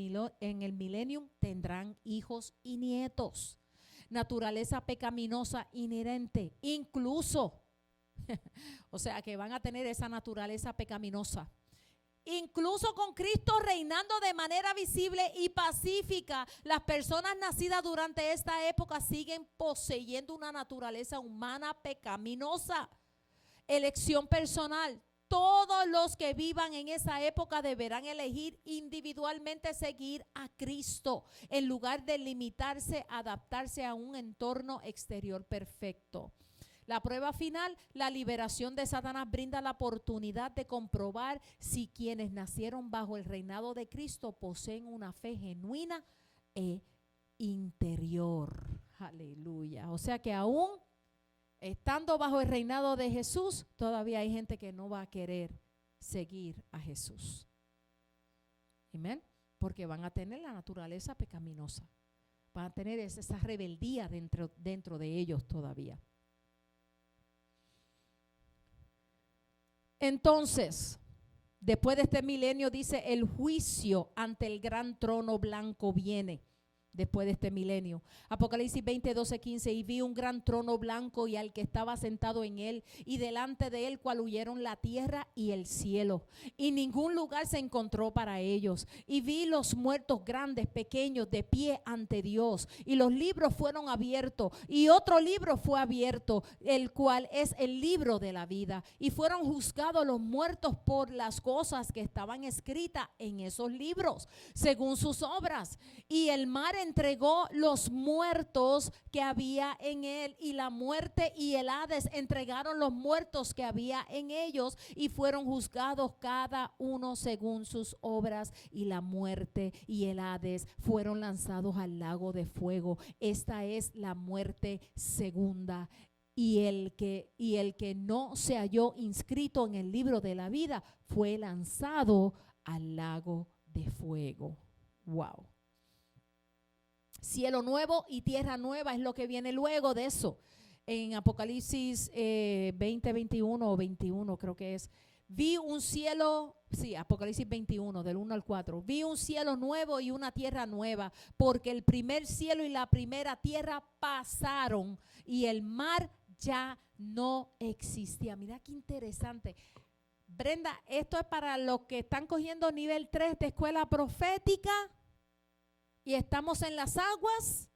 Speaker 1: millennium tendrán hijos y nietos. Naturaleza pecaminosa inherente, incluso, o sea que van a tener esa naturaleza pecaminosa. Incluso con Cristo reinando de manera visible y pacífica, las personas nacidas durante esta época siguen poseyendo una naturaleza humana pecaminosa. Elección personal. Todos los que vivan en esa época deberán elegir individualmente seguir a Cristo en lugar de limitarse a adaptarse a un entorno exterior perfecto. La prueba final, la liberación de Satanás, brinda la oportunidad de comprobar si quienes nacieron bajo el reinado de Cristo poseen una fe genuina e interior. Aleluya. O sea que aún estando bajo el reinado de Jesús, todavía hay gente que no va a querer seguir a Jesús. Amén. Porque van a tener la naturaleza pecaminosa. Van a tener esa rebeldía dentro de ellos todavía. Entonces, después de este milenio, dice, el juicio ante el gran trono blanco viene. Después de este milenio. Apocalipsis 20, 12, 15. Y vi un gran trono blanco y al que estaba sentado en él, y delante de él cual huyeron la tierra y el cielo. Y ningún lugar se encontró para ellos. Y vi los muertos grandes, pequeños, de pie ante Dios. Y los libros fueron abiertos. Y otro libro fue abierto, el cual es el libro de la vida. Y fueron juzgados los muertos por las cosas que estaban escritas en esos libros, según sus obras. Y el mar entregó los muertos que había en él, y la muerte y el Hades entregaron los muertos que había en ellos, y fueron juzgados cada uno según sus obras, y la muerte y el Hades fueron lanzados al lago de fuego. Esta es la muerte segunda. Y el que no se halló inscrito en el libro de la vida fue lanzado al lago de fuego. Wow. Cielo nuevo y tierra nueva es lo que viene luego de eso. En Apocalipsis 20, 21 o 21 creo que es. Vi un cielo, sí, Apocalipsis 21 del 1 al 4. Vi un cielo nuevo y una tierra nueva, porque el primer cielo y la primera tierra pasaron y el mar ya no existía. Mira qué interesante. Brenda, esto es para los que están cogiendo nivel 3 de escuela profética. Y estamos en las aguas.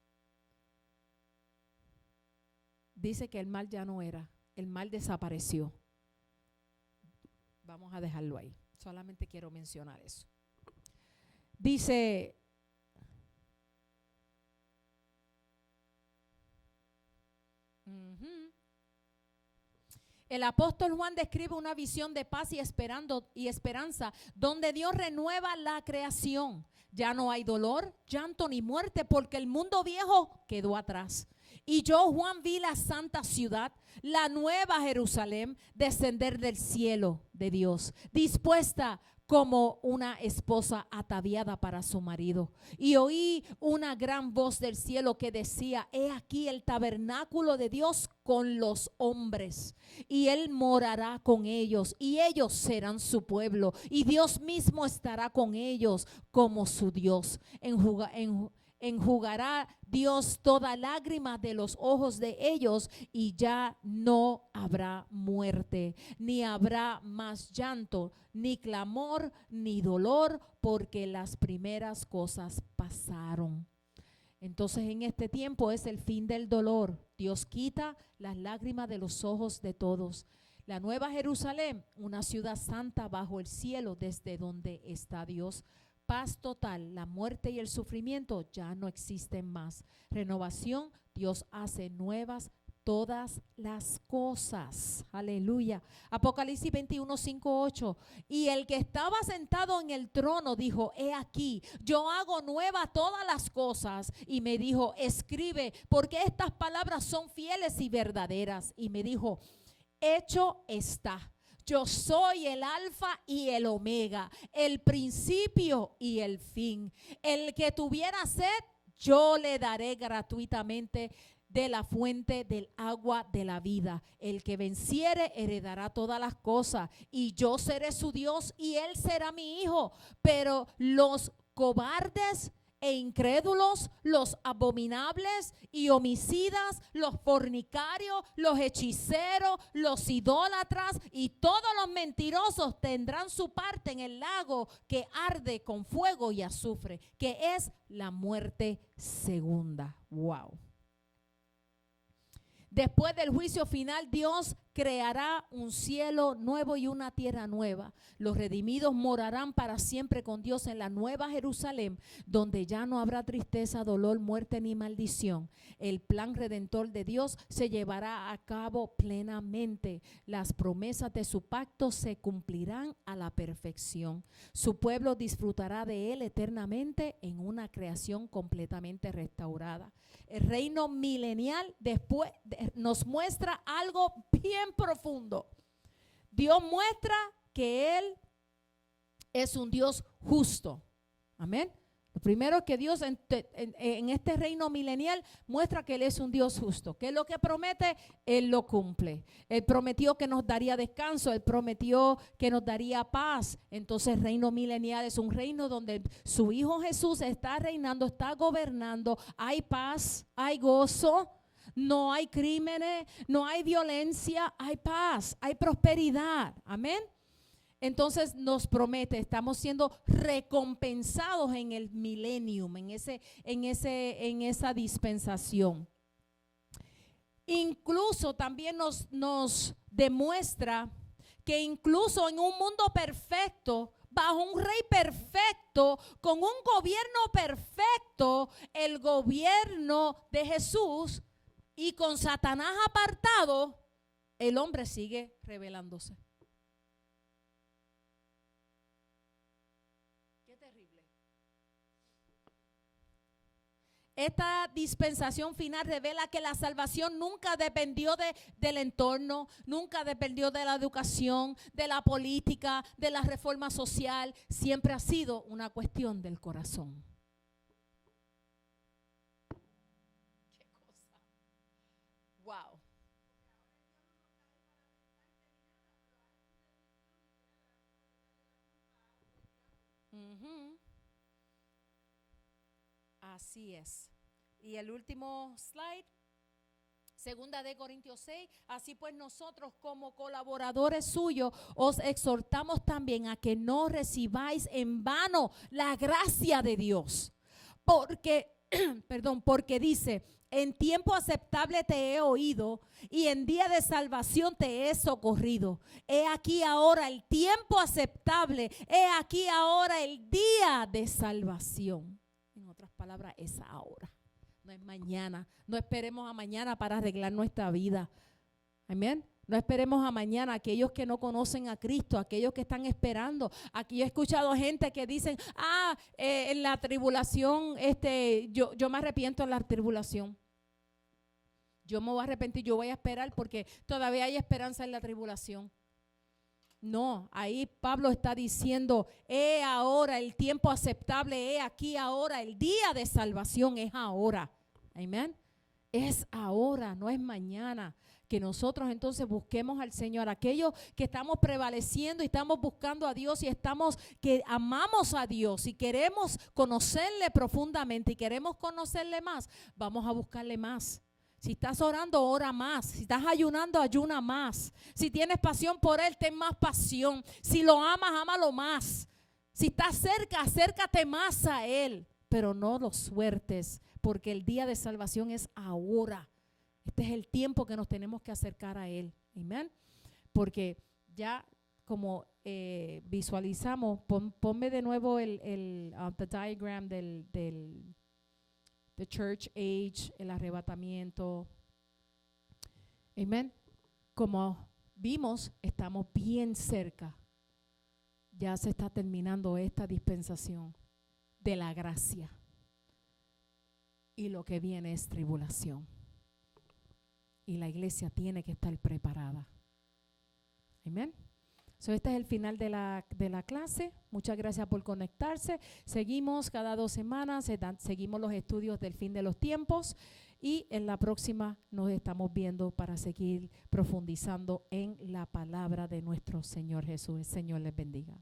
Speaker 1: Dice que el mal ya no era, el mal desapareció. Vamos a dejarlo ahí. Solamente quiero mencionar eso. Dice, el apóstol Juan describe una visión de paz y esperanza, donde Dios renueva la creación. Ya no hay dolor, llanto ni muerte, porque el mundo viejo quedó atrás. Y yo, Juan, vi la santa ciudad, la nueva Jerusalén, descender del cielo de Dios, dispuesta como una esposa ataviada para su marido. Y oí una gran voz del cielo que decía: he aquí el tabernáculo de Dios con los hombres, y él morará con ellos, y ellos serán su pueblo, y Dios mismo estará con ellos como su Dios. enjugará Dios toda lágrima de los ojos de ellos y ya no habrá muerte, ni habrá más llanto, ni clamor, ni dolor, porque las primeras cosas pasaron. Entonces en este tiempo es el fin del dolor. Dios quita las lágrimas de los ojos de todos. La Nueva Jerusalén, una ciudad santa bajo el cielo, desde donde está Dios. Paz total, la muerte y el sufrimiento ya no existen más. Renovación, Dios hace nuevas todas las cosas. Aleluya. Apocalipsis 21, 5, 8. Y el que estaba sentado en el trono dijo: he aquí, yo hago nueva todas las cosas. Y me dijo: escribe, porque estas palabras son fieles y verdaderas. Y me dijo: hecho está. Yo soy el alfa y el omega, el principio y el fin. El que tuviera sed, yo le daré gratuitamente de la fuente del agua de la vida. El que venciere heredará todas las cosas, y yo seré su Dios y él será mi hijo. Pero los cobardes e incrédulos, los abominables y homicidas, los fornicarios, los hechiceros, los idólatras y todos los mentirosos tendrán su parte en el lago que arde con fuego y azufre, que es la muerte segunda. Wow. Después del juicio final, Dios creará un cielo nuevo y una tierra nueva. Los redimidos morarán para siempre con Dios en la nueva Jerusalén, donde ya no habrá tristeza, dolor, muerte ni maldición. El plan redentor de Dios se llevará a cabo plenamente. Las promesas de su pacto se cumplirán a la perfección. Su pueblo disfrutará de él eternamente en una creación completamente restaurada. El reino milenial después nos muestra algo bien profundo. Dios muestra que Él es un Dios justo. Amén. Lo primero que Dios en este reino milenial muestra que Él es un Dios justo. Que lo que promete, Él lo cumple. Él prometió que nos daría descanso. Él prometió que nos daría paz. Entonces el reino milenial es un reino donde su Hijo Jesús está reinando, está gobernando. Hay paz, hay gozo. No hay crímenes, no hay violencia, hay paz, hay prosperidad. Amén. Entonces nos promete, estamos siendo recompensados en el millennium, en esa dispensación. Incluso también nos demuestra que incluso en un mundo perfecto, bajo un rey perfecto, con un gobierno perfecto, el gobierno de Jesús, y con Satanás apartado, el hombre sigue rebelándose. Qué terrible. Esta dispensación final revela que la salvación nunca dependió del entorno, nunca dependió de la educación, de la política, de la reforma social. Siempre ha sido una cuestión del corazón. Wow. Así es. Y el último slide. Segunda de Corintios 6, así pues nosotros como colaboradores suyos os exhortamos también a que no recibáis en vano la gracia de Dios. Porque, porque dice: en tiempo aceptable te he oído y en día de salvación te he socorrido. He aquí ahora el tiempo aceptable, he aquí ahora el día de salvación. En otras palabras, es ahora, no es mañana. No esperemos a mañana para arreglar nuestra vida. Amén. No esperemos a mañana. Aquellos que no conocen a Cristo, aquellos que están esperando. Aquí he escuchado gente que dicen: en la tribulación, yo me arrepiento en la tribulación. Yo me voy a arrepentir, yo voy a esperar porque todavía hay esperanza en la tribulación. No, ahí Pablo está diciendo: he ahora el tiempo aceptable, he aquí ahora el día de salvación, es ahora. Amén. Es ahora, no es mañana, que nosotros entonces busquemos al Señor. Aquellos que estamos prevaleciendo y estamos buscando a Dios y que amamos a Dios y queremos conocerle profundamente y queremos conocerle más, vamos a buscarle más. Si estás orando, ora más. Si estás ayunando, ayuna más. Si tienes pasión por Él, ten más pasión. Si lo amas, ámalo más. Si estás cerca, acércate más a Él. Pero no lo sueltes, porque el día de salvación es ahora. Este es el tiempo que nos tenemos que acercar a Él. Amén. Porque ya como visualizamos, ponme de nuevo the diagram del the church age, el arrebatamiento. Amén. Como vimos, estamos bien cerca. Ya se está terminando esta dispensación de la gracia. Y lo que viene es tribulación. Y la iglesia tiene que estar preparada. Amén. So, este es el final de la clase. Muchas gracias por conectarse. Seguimos cada 2 semanas, seguimos los estudios del fin de los tiempos y en la próxima nos estamos viendo para seguir profundizando en la palabra de nuestro Señor Jesús. El Señor les bendiga.